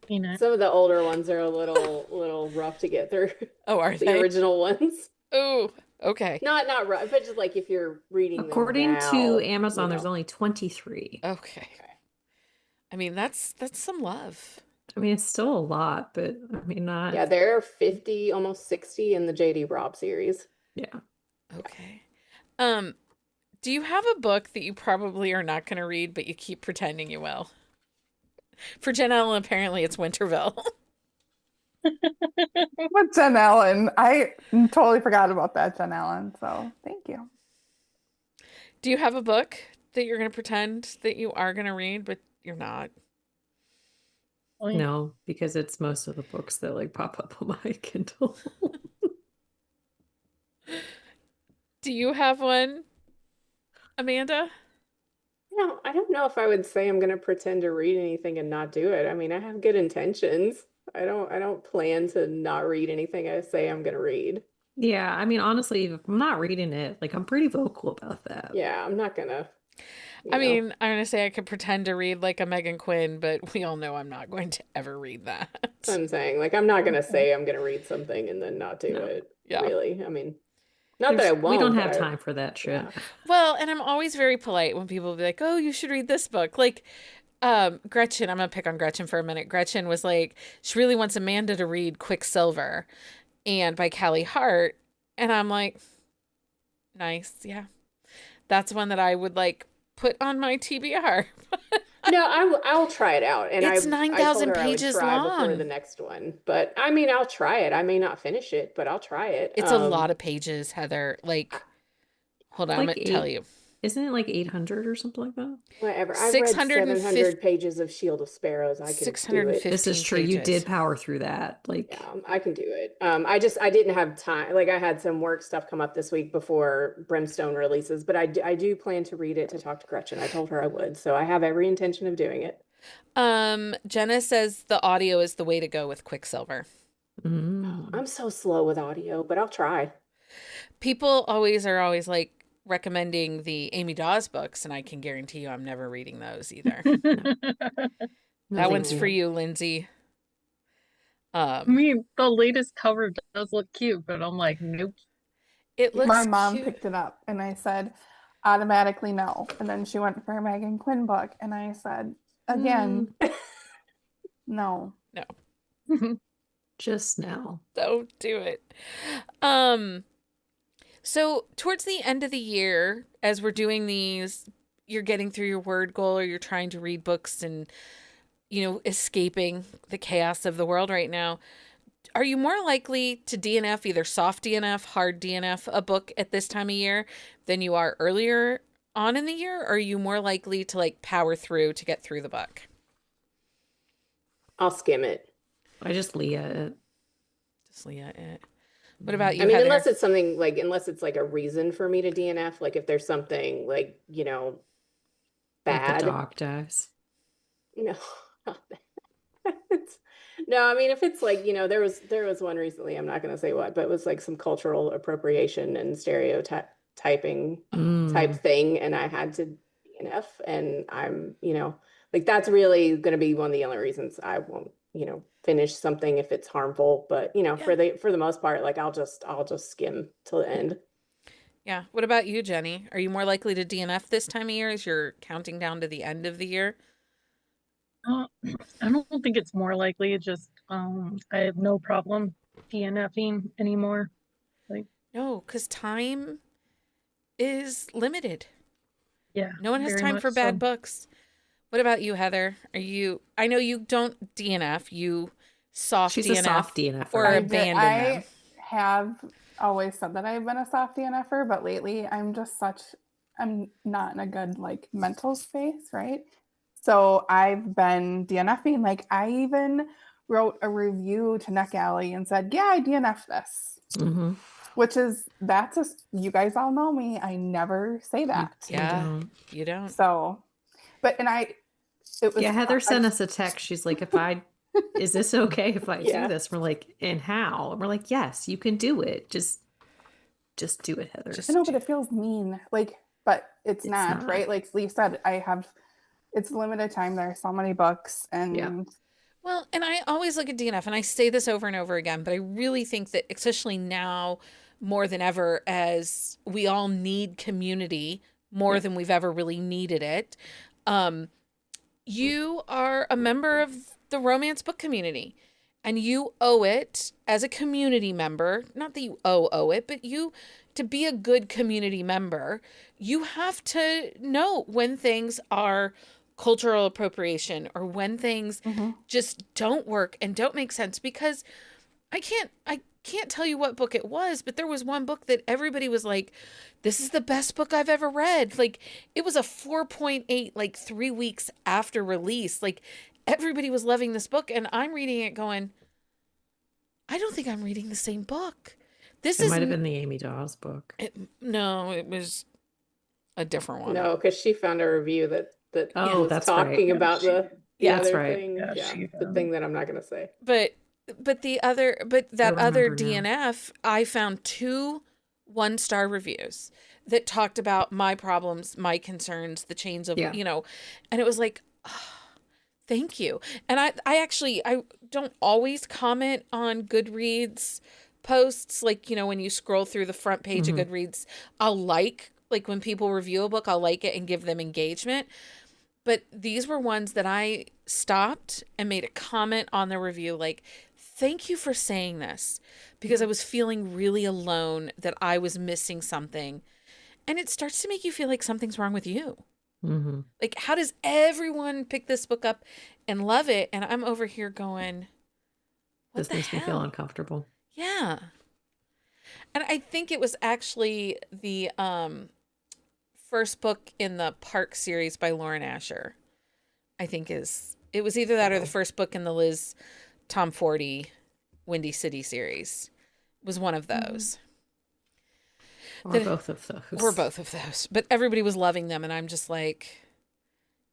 Speaker 5: you know,
Speaker 3: Some of the older ones are a little rough to get through.
Speaker 1: Oh, are
Speaker 3: The
Speaker 1: they?
Speaker 3: original ones.
Speaker 1: Oh, okay.
Speaker 3: Not rough, but just like if you're reading them
Speaker 2: According to
Speaker 3: now,
Speaker 2: Amazon, there's only 23.
Speaker 1: Okay. I mean, that's some love.
Speaker 2: I mean, it's still a lot, but I mean, not.
Speaker 3: Yeah, there are 50, almost 60 in the JD Robb series.
Speaker 2: Yeah.
Speaker 1: Okay. Um, do you have a book that you probably are not going to read, but you keep pretending you will? For Jen Ellen, apparently it's Winterville.
Speaker 4: with Jen Allen, I totally forgot about that Jen Allen. So thank you.
Speaker 1: Do you have a book that you're going to pretend that you are going to read, but you're not?
Speaker 5: like,
Speaker 2: No, because it's most of the books that like pop up on my Kindle.
Speaker 1: Do you have one, Amanda?
Speaker 3: I don't know if I would say I'm gonna pretend to read anything and not do it. I mean, I have good intentions. I don't plan to not read anything I say I'm gonna read.
Speaker 2: Yeah, I mean, honestly, if I'm not reading it, like I'm pretty vocal about that.
Speaker 3: Yeah, I'm not gonna,
Speaker 1: I
Speaker 3: you know.
Speaker 1: mean, I'm going to say I could pretend to read like a Megan Quinn, but we all know I'm not going to ever read that.
Speaker 3: That's what I'm saying. Like, I'm not gonna say I'm gonna read something and then not do
Speaker 2: No.
Speaker 3: it.
Speaker 1: Yeah.
Speaker 3: Really. I mean, not that I
Speaker 2: We don't
Speaker 3: won't, but
Speaker 2: have
Speaker 3: I,
Speaker 2: time for that shit.
Speaker 3: yeah.
Speaker 1: Well, and I'm always very polite when people be like, "Oh, you should read this book." Like, Gretchen, I'm gonna pick on Gretchen for a minute. Gretchen was like, she really wants Amanda to read Quicksilver and by Callie Hart. And I'm like, nice, yeah. That's one that I would like put on my TBR.
Speaker 3: No, I'll try it out, and
Speaker 1: It's
Speaker 3: I told
Speaker 1: 9,000
Speaker 3: her I would
Speaker 1: pages
Speaker 3: try before
Speaker 1: long.
Speaker 3: the next one. But I mean, I'll try it. I may not finish it, but I'll try it.
Speaker 1: It's a lot of pages, Heather. Like, hold on, I'm
Speaker 2: Like
Speaker 1: gonna tell you.
Speaker 2: Isn't it like 800 or something like that?
Speaker 3: Whatever. I've read
Speaker 1: 650
Speaker 3: 700 pages of Shield of Sparrows. I can do it.
Speaker 1: 615
Speaker 2: This is true. You
Speaker 1: pages.
Speaker 2: did power through that. Like,
Speaker 3: Yeah, I can do it. I didn't have time. Like I had some work stuff come up this week before Brimstone releases, but I do plan to read it to talk to Gretchen. I told her I would, so I have every intention of doing it.
Speaker 1: Jenna says the audio is the way to go with Quicksilver.
Speaker 3: I'm so slow with audio, but I'll try.
Speaker 1: People are always like recommending the Amy Dawes books, and I can guarantee you I'm never reading those either. That one's for you, Lindsay.
Speaker 5: I mean, the latest cover does look cute, but I'm like, nope.
Speaker 1: It looks
Speaker 4: My mom
Speaker 1: cute.
Speaker 4: picked it up and I said, automatically no. And then she went for a Megan Quinn book and I said, again, no.
Speaker 1: No.
Speaker 2: Just now.
Speaker 1: Don't do it. So towards the end of the year, as we're doing these, you're getting through your word goal or you're trying to read books and, you know, escaping the chaos of the world right now. Are you more likely to DNF, either soft DNF, hard DNF a book at this time of year than you are earlier on in the year? Or are you more likely to like power through to get through the book?
Speaker 3: I'll skim it.
Speaker 2: I just Leah it.
Speaker 1: Just Leah it. What about you,
Speaker 3: I mean,
Speaker 1: Heather?
Speaker 3: unless it's like a reason for me to DNF, like if there's something like,
Speaker 2: Like
Speaker 3: bad.
Speaker 2: the dog dies.
Speaker 3: No, not that. No, I mean, if it's like, there was one recently, I'm not going to say what, but it was like some cultural appropriation and stereotyping type thing, and I had to DNF, and I'm, like that's really going to be one of the only reasons I won't, finish something if it's harmful. But for the most part, like I'll just skim till the end.
Speaker 1: Yeah. What about you, Jenny? Are you more likely to DNF this time of year as you're counting down to the end of the year?
Speaker 5: I don't think it's more likely. It's just I have no problem DNFing anymore. Like,
Speaker 1: No, because time is limited.
Speaker 5: yeah.
Speaker 1: No one has
Speaker 5: very
Speaker 1: time
Speaker 5: much
Speaker 1: for bad
Speaker 5: so.
Speaker 1: books. What about you, Heather? I know you don't DNF, you soft
Speaker 2: She's
Speaker 1: DNF
Speaker 2: a soft DNF.
Speaker 1: or
Speaker 4: I
Speaker 1: abandon them.
Speaker 4: have always said that I've been a soft DNFer, but lately I'm not in a good like mental space, right? So I've been DNFing. Like I even wrote a review to Neck Alley and said, yeah, I DNF this.
Speaker 2: Mm-hmm.
Speaker 4: Which is, you guys all know me. I never say that.
Speaker 1: You don't.
Speaker 4: So, it was.
Speaker 2: Yeah, Heather sent us a text. She's like, is this okay if I do this? We're like, and how? And we're like, yes, you can do it. Just do it, Heather.
Speaker 4: I know, but it feels mean. Like, but it's not, right? Like Lee said, it's limited time. There are so many books and
Speaker 1: Well, and I always look at DNF and I say this over and over again, but I really think that especially now more than ever, as we all need community more than we've ever really needed it. You are a member of the romance book community and you owe it as a community member, not that you owe it, but to be a good community member, you have to know when things are cultural appropriation or when things just don't work and don't make sense, because I can't tell you what book it was, but there was one book that everybody was like, this is the best book I've ever read. Like it was a 4.8, like 3 weeks after release. Like everybody was loving this book and I'm reading it going, I don't think I'm reading the same book.
Speaker 2: It might have been the Amy Dawes book.
Speaker 1: No, it was a different one.
Speaker 3: No, because she found a review that was
Speaker 2: that's
Speaker 3: talking
Speaker 2: right.
Speaker 3: about the
Speaker 2: that's
Speaker 3: other
Speaker 2: right.
Speaker 3: thing.
Speaker 5: Yeah,
Speaker 3: The thing that I'm not going to say.
Speaker 1: But that other
Speaker 2: remember now.
Speaker 1: DNF, I found 2 1-star reviews that talked about my problems, my concerns, the chains of, and it was like, oh, thank you. And I don't always comment on Goodreads posts. Like, when you scroll through the front page of Goodreads, I'll like when people review a book, I'll like it and give them engagement. But these were ones that I stopped and made a comment on the review, like, thank you for saying this, because I was feeling really alone, that I was missing something. And it starts to make you feel like something's wrong with you.
Speaker 2: Mm-hmm.
Speaker 1: Like, how does everyone pick this book up and love it? And I'm over here going, what
Speaker 2: This
Speaker 1: the
Speaker 2: makes me feel
Speaker 1: hell?
Speaker 2: uncomfortable.
Speaker 1: Yeah. And I think it was actually the first book in the Park series by Lauren Asher. I think it was either that or the first book in the Liz Tom Forty Windy City series. It was one of those.
Speaker 2: Or
Speaker 1: That-
Speaker 2: both of those.
Speaker 1: Or both of those. But everybody was loving them, and I'm just like,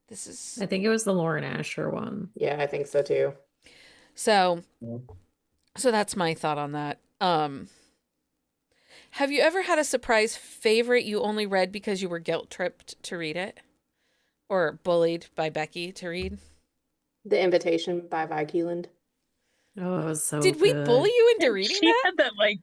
Speaker 1: this is
Speaker 2: I think it was the Lauren Asher one.
Speaker 3: Yeah, I think so too.
Speaker 1: so that's my thought on that. Have you ever had a surprise favorite you only read because you were guilt tripped to read it? Or bullied by Becky to read?
Speaker 3: The Invitation by Vi Keeland.
Speaker 2: Oh, it was so
Speaker 1: Did we
Speaker 2: good.
Speaker 1: bully you into
Speaker 5: And
Speaker 1: reading
Speaker 5: she
Speaker 1: that?
Speaker 5: had that like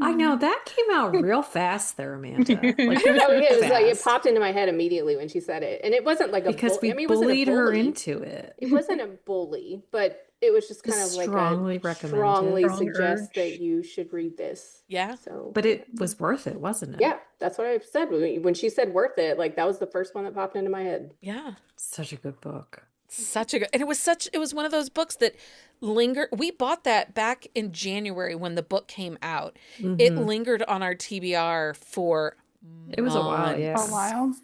Speaker 2: I know that came out real fast there, Amanda. Like
Speaker 3: Oh, yeah, it was like it
Speaker 2: fast.
Speaker 3: popped into my head immediately when she said it. And it wasn't like a
Speaker 2: Because we
Speaker 3: I mean, it wasn't a
Speaker 2: bullied her
Speaker 3: bully.
Speaker 2: into it.
Speaker 3: It wasn't a bully, but it was just kind of like
Speaker 2: Strongly
Speaker 3: a
Speaker 2: recommended.
Speaker 3: strongly
Speaker 5: Strong
Speaker 3: suggest that
Speaker 5: urge.
Speaker 3: you should read this.
Speaker 1: Yeah.
Speaker 3: So,
Speaker 2: But it was worth it, wasn't it?
Speaker 3: yeah, that's what I said. When she said worth it, like that was the first one that popped into my head.
Speaker 1: Yeah.
Speaker 2: Such a good book.
Speaker 1: Such a good, and it was one of those books that we bought that back in January when the book came out. It
Speaker 2: Mhm.
Speaker 1: lingered on our TBR for
Speaker 2: It was a while, yeah.
Speaker 4: A
Speaker 1: months.
Speaker 4: while.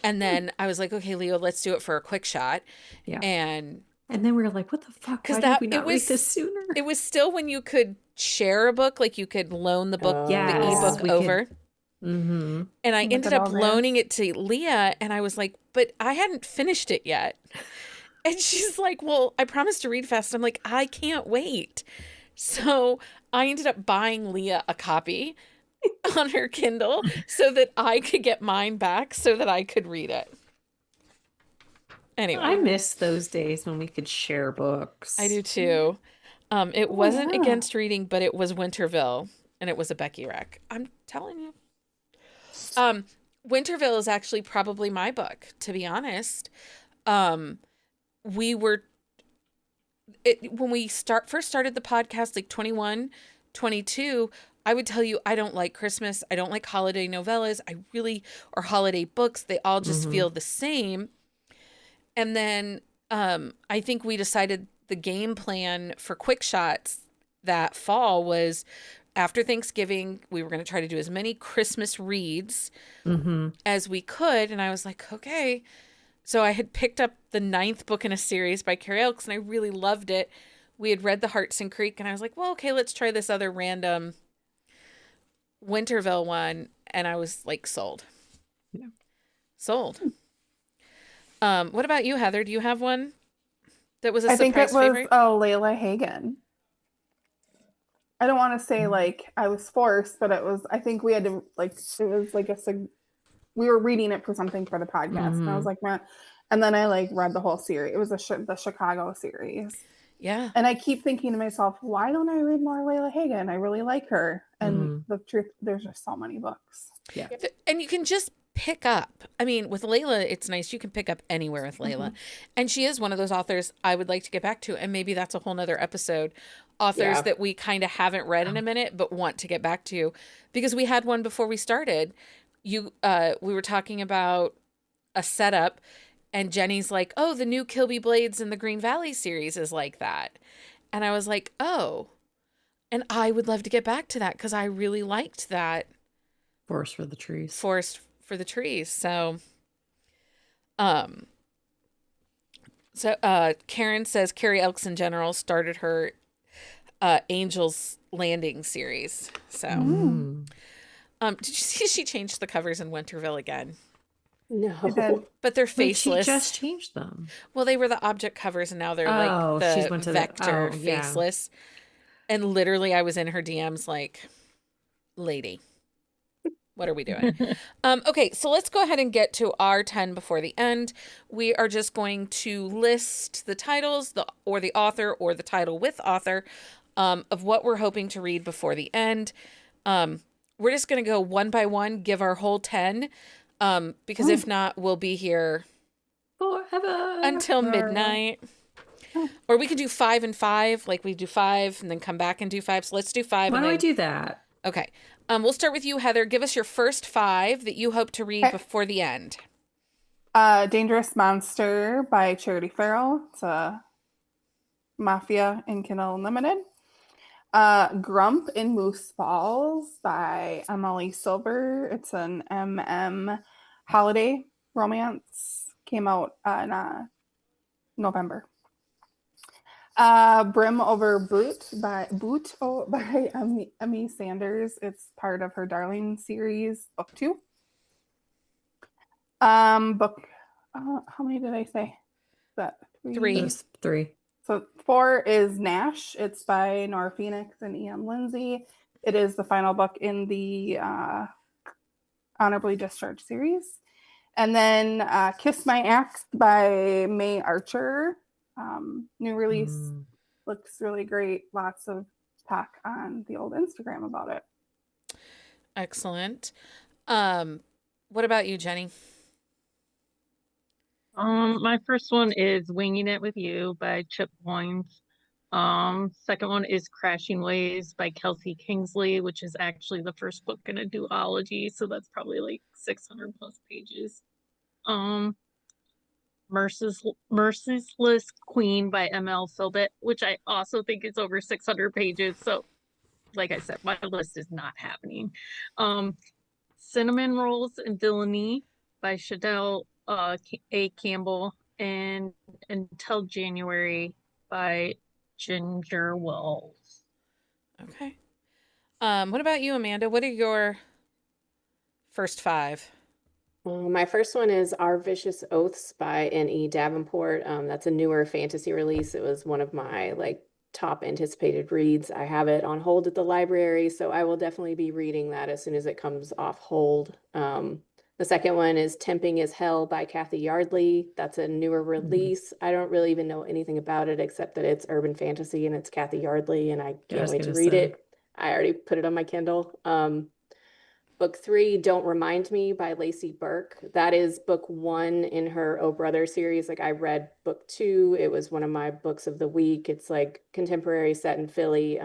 Speaker 1: And then I was like, okay, Leo, let's do it for a quick shot.
Speaker 2: Yeah.
Speaker 1: And
Speaker 2: And then we were like, what the fuck?
Speaker 1: 'cause
Speaker 2: Why
Speaker 1: that-
Speaker 2: did we
Speaker 1: it
Speaker 2: not read
Speaker 1: was-
Speaker 2: this sooner?
Speaker 1: it was still when you could share a book, like you could loan the book,
Speaker 2: Yes,
Speaker 1: the ebook
Speaker 2: we could-
Speaker 1: over.
Speaker 2: Mm-hmm.
Speaker 1: And I
Speaker 4: Look
Speaker 1: ended
Speaker 4: at
Speaker 1: up
Speaker 4: all this.
Speaker 1: loaning it to Leah, and I was like, but I hadn't finished it yet. And she's like, well, I promised to read fast. I'm like, I can't wait. So I ended up buying Leah a copy on her Kindle so that I could get mine back so that I could read it. Anyway,
Speaker 2: I miss those days when we could share books.
Speaker 1: I do too. It wasn't
Speaker 4: yeah.
Speaker 1: Against Reading, but it was Winterville, and it was a Becky rec. I'm telling you. Winterville is actually probably my book, to be honest. When we first started the podcast, like 21, 22, I would tell you I don't like Christmas. I don't like holiday novellas. Or holiday books. They all just
Speaker 2: Mhm.
Speaker 1: feel the same. And then I think we decided the game plan for Quick Shots that fall was after Thanksgiving, we were going to try to do as many Christmas reads
Speaker 2: Mm-hmm.
Speaker 1: as we could. And I was like, okay. So I had picked up the 9th book in a series by Carrie Elks, and I really loved it. We had read The Hartson Creek, and I was like, well, okay, let's try this other random Winterville one. And I was like, sold.
Speaker 2: Yeah.
Speaker 1: Sold. What about you, Heather? Do you have one that was a
Speaker 4: I think
Speaker 1: surprise
Speaker 4: it was
Speaker 1: favorite?
Speaker 4: Layla Hagen. I don't want to say like I was forced, but I think we had to like it was like we were reading it for something for the podcast, and I was like, man. And then I like read the whole series. It was the Chicago series,
Speaker 1: Yeah.
Speaker 4: and I keep thinking to myself, why don't I read more Layla Hagen? I really like her, and the truth, there's just so many books.
Speaker 2: Yeah.
Speaker 1: And you can just pick up. I mean, with Layla, it's nice. You can pick up anywhere with Layla. And she is one of those authors I would like to get back to. And maybe that's a whole nother episode. Authors
Speaker 3: Yeah.
Speaker 1: that we kind of haven't read in a minute, but want to get back to. Because we had one before we started. We were talking about a setup, and Jenny's like, oh, the new Kilby Blades and the Green Valley series is like that. And I was like, oh. And I would love to get back to that because I really liked that.
Speaker 2: Forest for the Trees.
Speaker 1: Forest for the Trees. So Karen says Carrie Elks in general started her Angel's Landing series. So did you see she changed the covers in Winterville again?
Speaker 3: No.
Speaker 1: But they're
Speaker 2: Wait,
Speaker 1: faceless.
Speaker 2: she just changed them.
Speaker 1: Well, they were the object covers, and now they're
Speaker 2: Oh,
Speaker 1: like
Speaker 2: she's
Speaker 1: the
Speaker 2: went to
Speaker 1: vector
Speaker 2: yeah.
Speaker 1: faceless. And literally, I was in her DMs like, lady, what are we doing? Okay, so let's go ahead and get to our 10 before the end. We are just going to list the titles, or the author, or the title with author of what we're hoping to read before the end. We're just going to go one by one, give our whole 10, because if not, we'll be here
Speaker 2: Forever.
Speaker 1: until midnight.
Speaker 4: Oh.
Speaker 1: Or we could do 5 and 5, like we do 5 and then come back and do 5. So let's do 5.
Speaker 2: Why
Speaker 1: and
Speaker 2: don't we
Speaker 1: then
Speaker 2: do that?
Speaker 1: Okay. We'll start with you, Heather. Give us your first 5 that you hope to read
Speaker 4: Okay.
Speaker 1: before the end.
Speaker 4: Dangerous Monster by Charity Farrell. It's a Mafia in Kindle Unlimited. Grump in Moose Falls by Emily Silver. It's an holiday romance. Came out in November. Brim Over by Emmy Sanders. It's part of her Darling series, book 2. Book. How many did I say? Is that
Speaker 1: 3.
Speaker 2: It was 3.
Speaker 4: So 4 is Nash. It's by Nora Phoenix and E.M. Lindsay. It is the final book in the Honorably Discharged series. And then Kiss My Axe by May Archer. New release. Looks really great. Lots of talk on the old Instagram about it.
Speaker 1: Excellent. What about you, Jenny?
Speaker 5: My first one is Winging It with You by Chip Loines. Second one is Crashing Waves by Kelsey Kingsley, which is actually the first book in a duology, so that's probably like 600 plus pages. Merciless Queen by M.L. Philbit, which I also think is over 600 pages. So, like I said, my list is not happening. Cinnamon Rolls and Villainy by Shadell A. Campbell, and Until January by Ginger Wells.
Speaker 1: Okay. What about you, Amanda? What are your first 5?
Speaker 3: My first one is Our Vicious Oaths by N.E. Davenport. That's a newer fantasy release. It was one of my top anticipated reads. I have it on hold at the library, so I will definitely be reading that as soon as it comes off hold. The second one is Tempting as Hell by Kathy Yardley. That's a newer release. I don't really even know anything about it except that it's urban fantasy and it's Kathy Yardley, and I can't wait to read it. I already put it on my Kindle. Book 3, Don't Remind Me by Lacey Burke. That is book 1 in her Oh Brother series. I read book 2. It was one of my books of the week. It's contemporary set in Philly.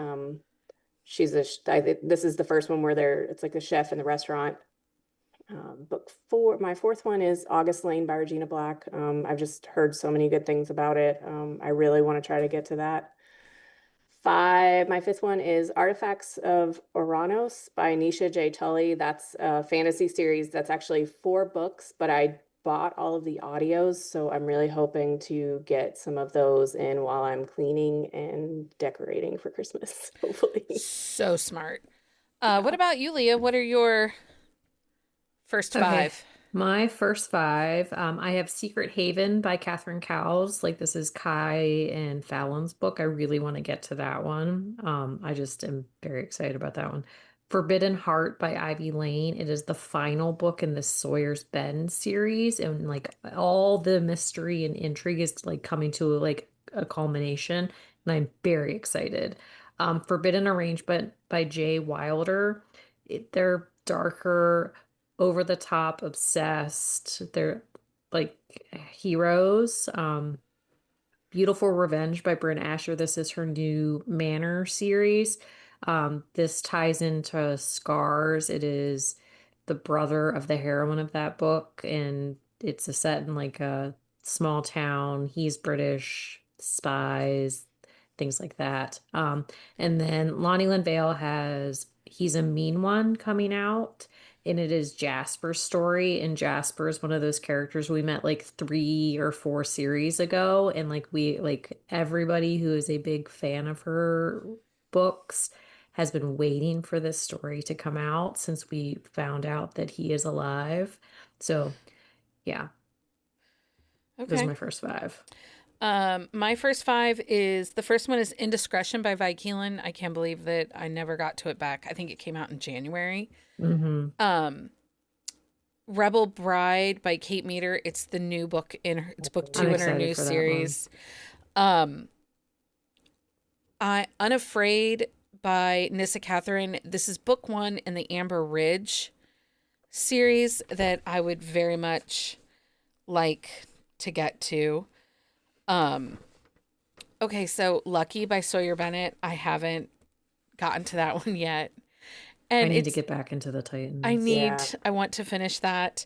Speaker 3: This is the first one where it's like the chef in the restaurant. Book 4, my fourth one is August Lane by Regina Black. I've just heard so many good things about it. I really want to try to get to that. 5, my fifth one is Artifacts of Oranos by Nisha J. Tully. That's a fantasy series that's actually 4 books, but I bought all of the audios, so I'm really hoping to get some of those in while I'm cleaning and decorating for Christmas, hopefully.
Speaker 1: So smart. What about you, Leah? What are your first 5?
Speaker 2: My first 5, I have Secret Haven by Catherine Cowles. This is Kai and Fallon's book. I really want to get to that one. I just am very excited about that one. Forbidden Heart by Ivy Lane. It is the final book in the Sawyer's Bend series, and all the mystery and intrigue is coming to a culmination, and I'm very excited. Forbidden Arrangement by Jay Wilder. They're darker, over the top, obsessed. They're heroes. Beautiful Revenge by Bryn Asher. This is her new Manor series. This ties into Scars. It is the brother of the heroine of that book, and it's a set in a small town. He's British, spies, things like that. And then Lonnie Lynn Vale has He's a Mean One coming out, and it is Jasper's story. And Jasper is one of those characters we met 3 or 4 series ago, and everybody who is a big fan of her books has been waiting for this story to come out since we found out that he is alive. So yeah, those are my first 5.
Speaker 1: My first 5 is, the first one is Indiscretion by Vi Keelan. I can't believe that I never got to it back. I think it came out in January. Rebel Bride by Kate Meader. It's the new book it's book 2 in her new series. Unafraid by Nissa Catherine. This is book 1 in the Amber Ridge series that I would very much like to get to. Okay, so Lucky by Sawyer Bennett. I haven't gotten to that one yet.
Speaker 2: I
Speaker 1: And
Speaker 2: need to
Speaker 1: it's
Speaker 2: get back into the Titans.
Speaker 3: Yeah.
Speaker 1: I want to finish that.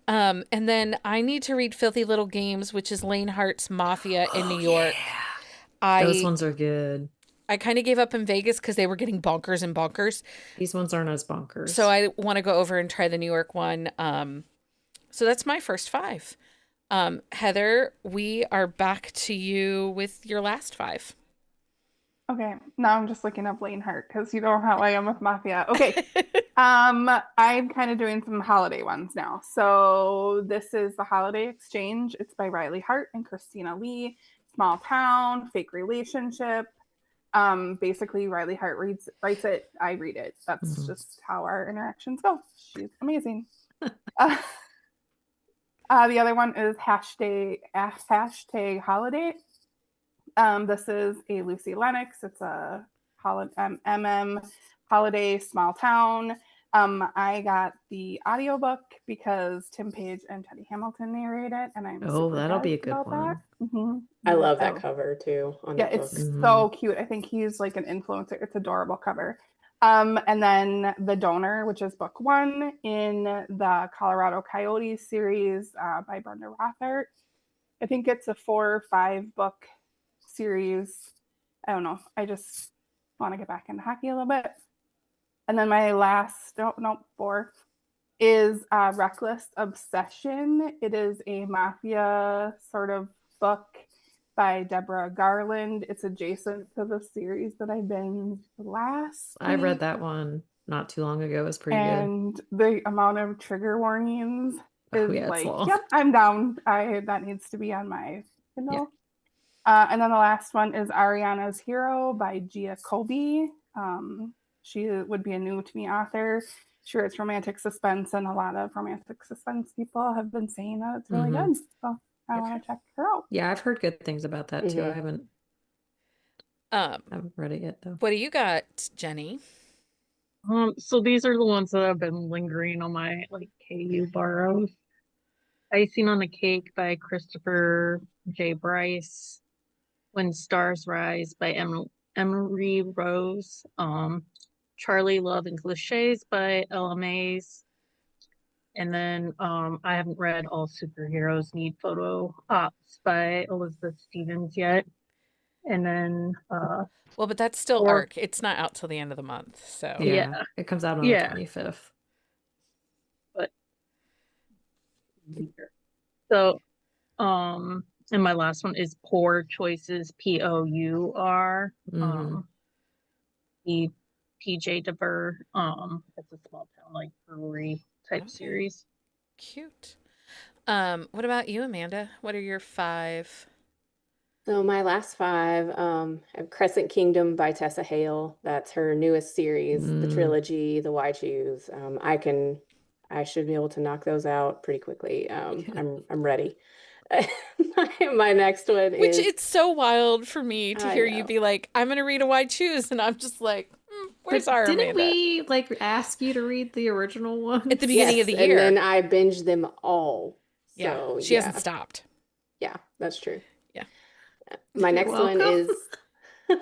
Speaker 1: And then I need to read Filthy Little Games, which is Lane Hart's Mafia in New York.
Speaker 2: Those
Speaker 1: I
Speaker 2: ones are good.
Speaker 1: I kind of gave up in Vegas because they were getting bonkers and bonkers.
Speaker 2: These ones aren't as bonkers.
Speaker 1: So I want to go over and try the New York one. So that's my first 5. Heather, we are back to you with your last 5.
Speaker 4: Okay, now I'm just looking up Lane Hart because you know how I am with Mafia. Okay, I'm kind of doing some holiday ones now. So this is The Holiday Exchange. It's by Riley Hart and Christina Lee. Small town, fake relationship. Basically, Riley Hart writes it. I read it. That's just how our interactions go. She's amazing. The other one is hashtag holiday. This is a Lucy Lennox. It's a holiday small town. I got the audiobook because Tim Page and Teddy Hamilton narrate it, and I'm super
Speaker 2: that'll be a
Speaker 4: jazzed
Speaker 2: good
Speaker 4: about
Speaker 2: one.
Speaker 4: that. Mm-hmm.
Speaker 3: I love that
Speaker 4: So,
Speaker 3: cover too on
Speaker 4: yeah,
Speaker 3: the book.
Speaker 4: it's so cute. I think he's like an influencer. It's adorable cover. And then The Donor, which is book 1 in the Colorado Coyotes series by Brenda Rothart. I think it's a 4 or 5 book series. I don't know. I just want to get back into hockey a little bit. And then my last, 4, is Reckless Obsession. It is a mafia sort of book by Deborah Garland. It's adjacent to the series that I binged last
Speaker 2: I read
Speaker 4: week.
Speaker 2: that one not too long ago. It was pretty
Speaker 4: And the amount of trigger warnings
Speaker 2: good.
Speaker 4: is
Speaker 2: Yeah, it's
Speaker 4: like,
Speaker 2: long.
Speaker 4: yep, I'm down. That needs to be on my Kindle.
Speaker 2: Yeah.
Speaker 4: And then the last one is Ariana's Hero by Gia Colby. She would be a new to me author. Sure, it's romantic suspense, and a lot of romantic suspense people have been saying that it's really good. So I want to check her out.
Speaker 2: Yeah, I've heard good things about that too. I haven't read it yet though.
Speaker 1: What do you got, Jenny?
Speaker 5: So these are the ones that have been lingering on my like KU borrows. Icing on the Cake by Christopher J. Bryce. When Stars Rise by Emery Rose. Charlie Love and Cliches by LMA's. And then I haven't read All Superheroes Need Photo Ops by Elizabeth Stevens yet. And then
Speaker 1: well, but that's still ARC. It's not out till the end of the month. So
Speaker 2: yeah. It comes out on the 25th.
Speaker 5: But so and my last one is Poor Choices, POUR. The PJ DeVer. It's a small town like brewery type series.
Speaker 1: Cute. What about you, Amanda? What are your 5?
Speaker 3: So my last 5, I have Crescent Kingdom by Tessa Hale. That's her newest series, the trilogy, the Why Choose. I should be able to knock those out pretty quickly. I'm ready. My next one
Speaker 1: Which
Speaker 3: is,
Speaker 1: it's so wild for me to hear you
Speaker 3: know.
Speaker 1: be like, I'm gonna read a Why Choose, and I'm just like, where's our
Speaker 2: Didn't
Speaker 1: Amanda?
Speaker 2: we like ask you to read the original one
Speaker 1: At the beginning of the year?
Speaker 3: And then I binged them all.
Speaker 1: Yeah,
Speaker 3: So
Speaker 1: she hasn't stopped.
Speaker 3: Yeah, that's true.
Speaker 1: Yeah.
Speaker 3: My next one is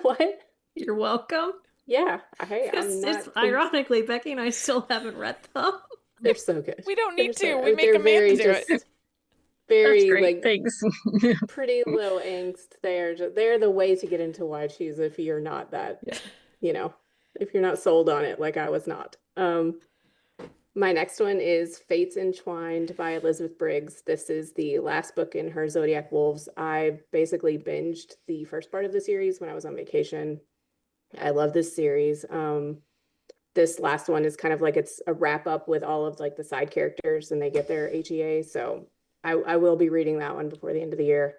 Speaker 3: what?
Speaker 2: You're welcome.
Speaker 3: Yeah, I'm not.
Speaker 2: It's ironically, Becky and I still haven't read them.
Speaker 3: They're so good.
Speaker 1: We don't need to.
Speaker 3: So,
Speaker 1: We make Amanda do it.
Speaker 3: Very
Speaker 5: That's great.
Speaker 3: like
Speaker 5: Thanks.
Speaker 3: pretty low angst. They're the way to get into Why Choose if you're not that, if you're not sold on it like I was not. My next one is Fates Entwined by Elizabeth Briggs. This is the last book in her Zodiac Wolves. I basically binged the first part of the series when I was on vacation. I love this series. This last one is kind of like it's a wrap up with all of like the side characters and they get their HEA. So I will be reading that one before the end of the year.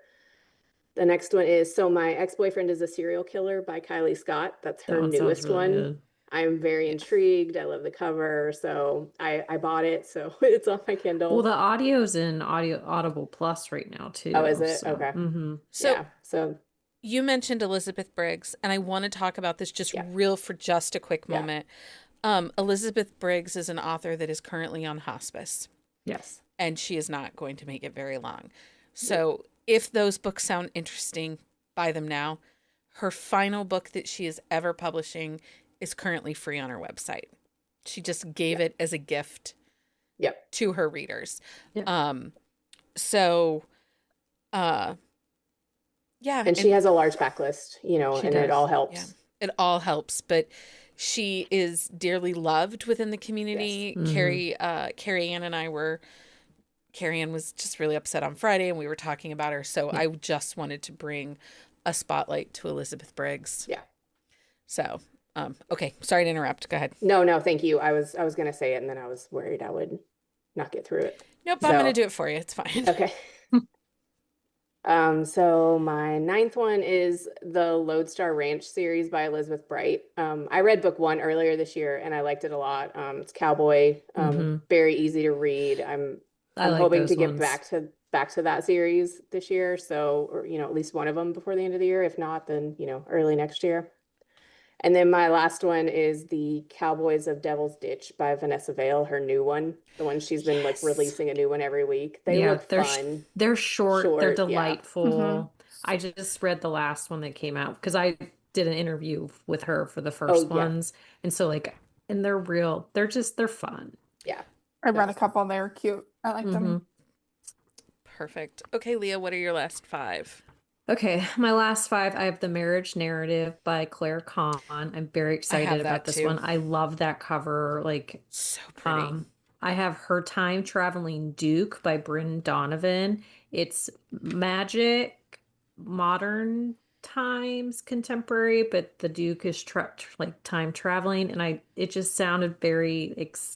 Speaker 3: The next one is So My Ex-Boyfriend is a Serial Killer by Kylie Scott. That's her newest one.
Speaker 2: Good.
Speaker 3: I'm very intrigued. I love the cover. So I bought it. So it's on my Kindle.
Speaker 2: Well, the audio's in Audible Plus right now too.
Speaker 3: Oh, is it?
Speaker 2: So,
Speaker 3: Okay.
Speaker 1: So you mentioned Elizabeth Briggs, and I want to talk about this just for just a quick moment. Elizabeth Briggs is an author that is currently on hospice.
Speaker 2: Yes.
Speaker 1: And she is not going to make it very long. So if those books sound interesting, buy them now. Her final book that she is ever publishing is currently free on her website. She just gave it as a gift
Speaker 3: Yep.
Speaker 1: to her readers.
Speaker 2: Yeah.
Speaker 1: So yeah,
Speaker 3: And she has a large backlist, you know,
Speaker 2: She
Speaker 3: and it
Speaker 2: does.
Speaker 3: all
Speaker 1: yeah,
Speaker 3: helps.
Speaker 1: it all helps, but she is dearly loved within the community.
Speaker 2: Yes. Mhm.
Speaker 1: Carrie Ann and I were Carrie Ann was just really upset on Friday and we were talking about her. So
Speaker 2: Yeah.
Speaker 1: I just wanted to bring a spotlight to Elizabeth Briggs.
Speaker 3: Yeah.
Speaker 1: So, okay. Sorry to interrupt. Go ahead.
Speaker 3: No, thank you. I was gonna say it and then I was worried I would not get through it.
Speaker 1: Nope, I'm going to
Speaker 3: So,
Speaker 1: do it for you. It's fine.
Speaker 3: okay. So my ninth one is the Lodestar Ranch series by Elizabeth Bright. I read book 1 earlier this year and I liked it a lot. It's cowboy,
Speaker 2: Mhm.
Speaker 3: very easy to read. I'm
Speaker 2: I like
Speaker 3: hoping
Speaker 2: those
Speaker 3: to get
Speaker 2: ones.
Speaker 3: back to that series this year. So, or, you know, at least one of them before the end of the year. If not, then, you know, early next year. And then my last one is the Cowboys of Devil's Ditch by Vanessa Vale, her new one. The one she's been like
Speaker 1: Yes.
Speaker 3: releasing a new one every week. They
Speaker 2: Yeah,
Speaker 3: look fun.
Speaker 2: they're short, they're
Speaker 3: Short, yeah.
Speaker 2: delightful. I just read the last one that came out because I did an interview with her for the first
Speaker 3: Oh, yeah.
Speaker 2: ones. And so like, and they're fun.
Speaker 3: Yeah.
Speaker 4: I read a couple. They were cute. I liked them.
Speaker 2: Mhm.
Speaker 1: Perfect. Okay, Leah, what are your last 5?
Speaker 2: Okay, my last 5, I have The Marriage Narrative by Claire Kahn. I'm very excited
Speaker 1: that
Speaker 2: about this
Speaker 1: too.
Speaker 2: one. I love that cover. Like,
Speaker 1: So pretty.
Speaker 2: I have Her Time Traveling Duke by Bryn Donovan. It's magic, modern times, contemporary, but the Duke is like time traveling, and it just sounded very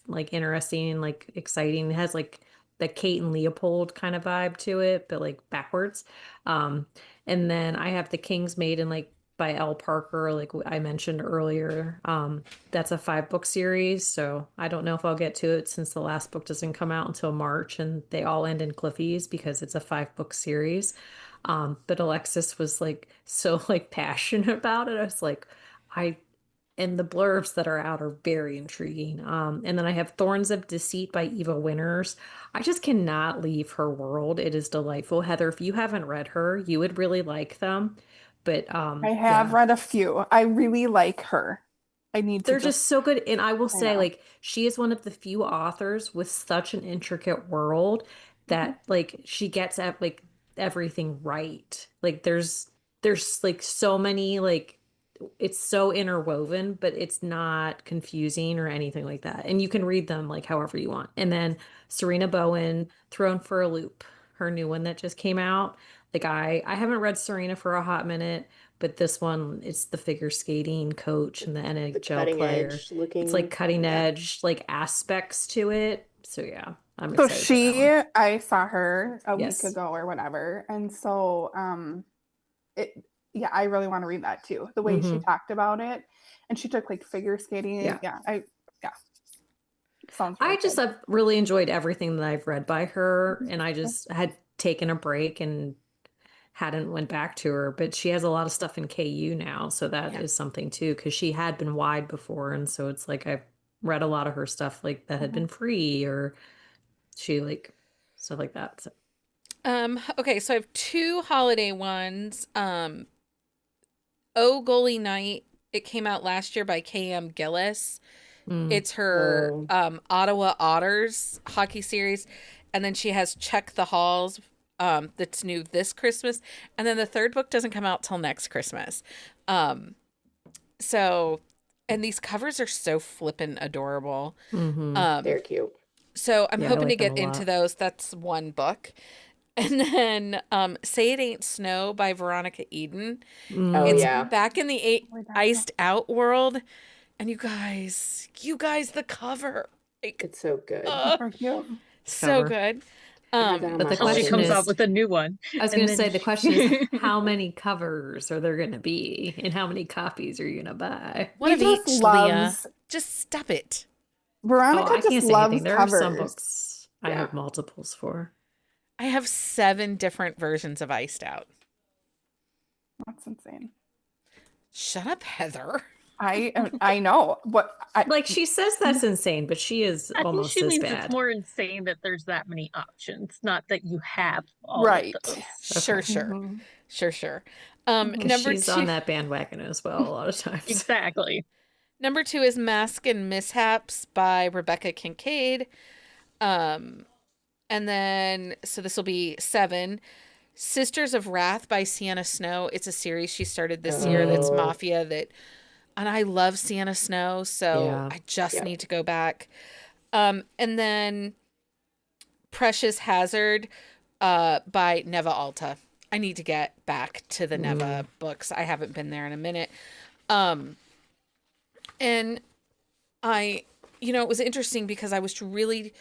Speaker 2: like interesting, like exciting. It has like the Kate and Leopold kind of vibe to it, but like backwards. Um, and then I have The King's Maiden, like by L. Parker, like I mentioned earlier. That's a 5-book series, so I don't know if I'll get to it since the last book doesn't come out until March, and they all end in Cliffies because it's a 5-book series. But Alexis was like so like passionate about it. I was like, I and the blurbs that are out are very intriguing. And then I have Thorns of Deceit by Eva Winters. I just cannot leave her world. It is delightful. Heather, if you haven't read her, you would really like them. But
Speaker 4: I have read a few. I really like her. I need to
Speaker 2: they're just so good. And I will
Speaker 4: I
Speaker 2: say,
Speaker 4: know.
Speaker 2: like, she is one of the few authors with such an intricate world that like she gets at like everything right. Like there's like so many like it's so interwoven, but it's not confusing or anything like that. And you can read them like however you want. And then Serena Bowen, Thrown for a Loop, her new one that just came out. Like I haven't read Serena for a hot minute, but this one it's the figure skating coach and the
Speaker 3: The
Speaker 2: NHL
Speaker 3: cutting
Speaker 2: player.
Speaker 3: edge
Speaker 2: It's like
Speaker 3: looking.
Speaker 2: cutting
Speaker 3: Yeah.
Speaker 2: edge like aspects to it. So yeah, I'm
Speaker 4: So
Speaker 2: excited for that one.
Speaker 4: I saw her a week
Speaker 2: Yes.
Speaker 4: ago or whatever. And so it yeah, I really want to read that too. The way she
Speaker 2: Mhm.
Speaker 4: talked about it. And she took like figure skating.
Speaker 2: Yeah.
Speaker 4: Yeah. Sounds
Speaker 2: I
Speaker 4: really
Speaker 2: just
Speaker 4: good.
Speaker 2: have really enjoyed everything that I've read by her, and I just had taken a break and hadn't went back to her. But she has a lot of stuff in KU now, so that
Speaker 1: Yeah.
Speaker 2: is something too, because she had been wide before, and so it's like I've read a lot of her stuff like that had been free or she like stuff like that. So.
Speaker 1: Okay, so I have 2 holiday ones. Oh Golly Night. It came out last year by KM Gillis.
Speaker 2: Mm.
Speaker 1: It's her
Speaker 3: Oh,
Speaker 1: Ottawa Otters hockey series. And then she has Check the Halls that's new this Christmas. And then the 3rd book doesn't come out till next Christmas. So, and these covers are so flippin' adorable.
Speaker 2: Mm-hmm.
Speaker 3: they're cute.
Speaker 1: So I'm
Speaker 2: Yeah, I
Speaker 1: hoping to
Speaker 2: like them a
Speaker 1: get into
Speaker 2: lot.
Speaker 1: those. That's one book. And then Say It Ain't Snow by Veronica Eden.
Speaker 3: Oh,
Speaker 1: It's
Speaker 2: Mm-hmm.
Speaker 3: yeah.
Speaker 1: back in the
Speaker 4: Read that one.
Speaker 1: iced out world. And you guys, the cover. Like,
Speaker 3: It's so good.
Speaker 4: Super cute.
Speaker 1: so
Speaker 2: Cover.
Speaker 1: good.
Speaker 3: I have that on
Speaker 1: Um,
Speaker 2: But
Speaker 3: my
Speaker 2: the
Speaker 5: Until she
Speaker 2: question
Speaker 5: comes
Speaker 3: holiday
Speaker 5: out
Speaker 2: is,
Speaker 3: list.
Speaker 5: with a new one.
Speaker 2: I was
Speaker 5: And
Speaker 2: going to
Speaker 5: then
Speaker 2: say, the question is, how many covers are there going to be, and how many copies are you going to buy?
Speaker 1: one
Speaker 4: He
Speaker 1: of
Speaker 4: just
Speaker 1: each, Leah.
Speaker 4: loves
Speaker 1: Just stop it.
Speaker 2: Oh,
Speaker 4: Veronica
Speaker 2: I
Speaker 4: just
Speaker 2: can't say anything.
Speaker 4: loves
Speaker 2: There are some
Speaker 4: covers.
Speaker 2: books I
Speaker 3: Yeah.
Speaker 2: have multiples for.
Speaker 1: I have 7 different versions of iced out.
Speaker 4: That's insane.
Speaker 1: Shut up, Heather.
Speaker 4: I know, but
Speaker 2: Like she says that's insane, but she is
Speaker 5: I think
Speaker 2: almost
Speaker 5: she
Speaker 2: as
Speaker 5: means
Speaker 2: bad.
Speaker 5: it's more insane that there's that many options, not that you have all
Speaker 4: Right.
Speaker 5: of those.
Speaker 1: Sure,
Speaker 2: Okay.
Speaker 1: sure.
Speaker 4: Mhm.
Speaker 1: Sure.
Speaker 4: Mhm.
Speaker 2: Because
Speaker 1: Number
Speaker 2: she's on
Speaker 1: 2.
Speaker 2: that bandwagon as well a lot of times.
Speaker 5: Exactly.
Speaker 1: Number 2 is Mask and Mishaps by Rebecca Kincaid. And then, so this will be 7. Sisters of Wrath by Sienna Snow. It's a series she started this year that's
Speaker 3: Oh,
Speaker 1: mafia and I love Sienna Snow, so
Speaker 2: Yeah.
Speaker 1: I just
Speaker 3: Yep.
Speaker 1: need to go back. And then Precious Hazard by Neva Alta. I need to get back to the Neva books. I haven't been there in a minute. And it was interesting because I was really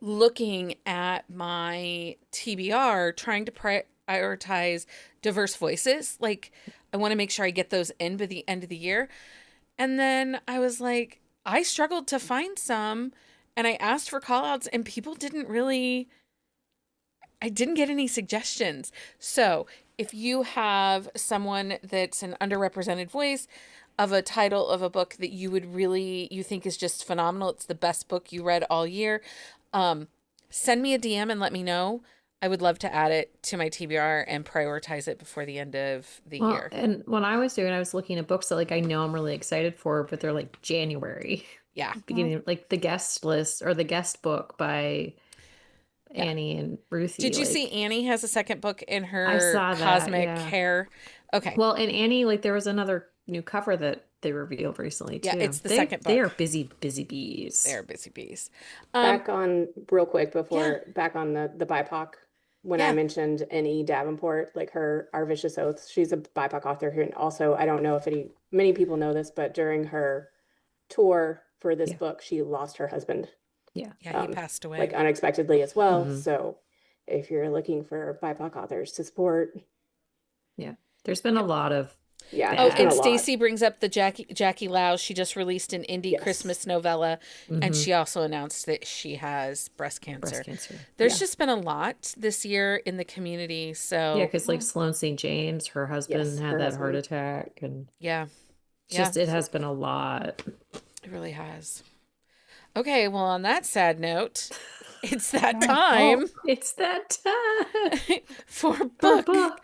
Speaker 1: looking at my TBR trying to prioritize diverse voices. Like, I want to make sure I get those in by the end of the year. And then I was like, I struggled to find some, and I asked for call outs, and people didn't really, I didn't get any suggestions. So if you have someone that's an underrepresented voice of a title of a book that you think is just phenomenal, it's the best book you read all year, send me a DM and let me know. I would love to add it to my TBR and prioritize it before the end of the
Speaker 2: Well,
Speaker 1: year.
Speaker 2: and when I was looking at books that like I know I'm really excited for, but they're like January
Speaker 1: Yeah.
Speaker 2: beginning, like the guest list or the guest book by
Speaker 1: Yeah.
Speaker 2: Annie and Ruthie.
Speaker 1: Did you see
Speaker 2: Like
Speaker 1: Annie has a second book in
Speaker 2: I
Speaker 1: her
Speaker 2: saw that,
Speaker 1: cosmic
Speaker 2: yeah.
Speaker 1: hair? Okay.
Speaker 2: Well, and Annie, like there was another new cover that they revealed recently
Speaker 1: Yeah,
Speaker 2: too.
Speaker 1: it's the
Speaker 2: They
Speaker 1: second
Speaker 2: they are
Speaker 1: book.
Speaker 2: busy bees.
Speaker 1: They're busy bees.
Speaker 3: back on real quick
Speaker 1: yeah.
Speaker 3: back on the BIPOC. When I
Speaker 1: Yeah.
Speaker 3: mentioned N.E. Davenport, like Our Vicious Oaths, she's a BIPOC author who, and also I don't know if many people know this, but during her tour for this
Speaker 2: Yeah.
Speaker 3: book, she lost her husband,
Speaker 2: Yeah.
Speaker 1: Yeah, he passed away.
Speaker 3: like unexpectedly as well.
Speaker 2: Mhm.
Speaker 3: So if you're looking for BIPOC authors to support,
Speaker 2: Yeah. There's been a lot of
Speaker 3: yeah,
Speaker 1: Oh,
Speaker 3: there's been
Speaker 1: and
Speaker 3: a lot.
Speaker 1: Stacy brings up the Jackie Lau. She just released an indie
Speaker 3: Yes.
Speaker 1: Christmas novella, and
Speaker 2: Mhm.
Speaker 1: she also announced that she has breast cancer.
Speaker 2: breast cancer.
Speaker 1: There's
Speaker 3: Yeah.
Speaker 1: just been a lot this year in the community. So
Speaker 2: Yeah, because like Sloane St. James, her husband
Speaker 3: Yes,
Speaker 2: had
Speaker 3: her
Speaker 2: that heart
Speaker 3: husband.
Speaker 2: attack, and
Speaker 1: yeah,
Speaker 2: it's just it has been a lot.
Speaker 1: it really has. Okay, well, on that sad note, it's that
Speaker 4: Yeah.
Speaker 1: time
Speaker 2: It's that time
Speaker 1: for
Speaker 2: for
Speaker 1: book
Speaker 2: book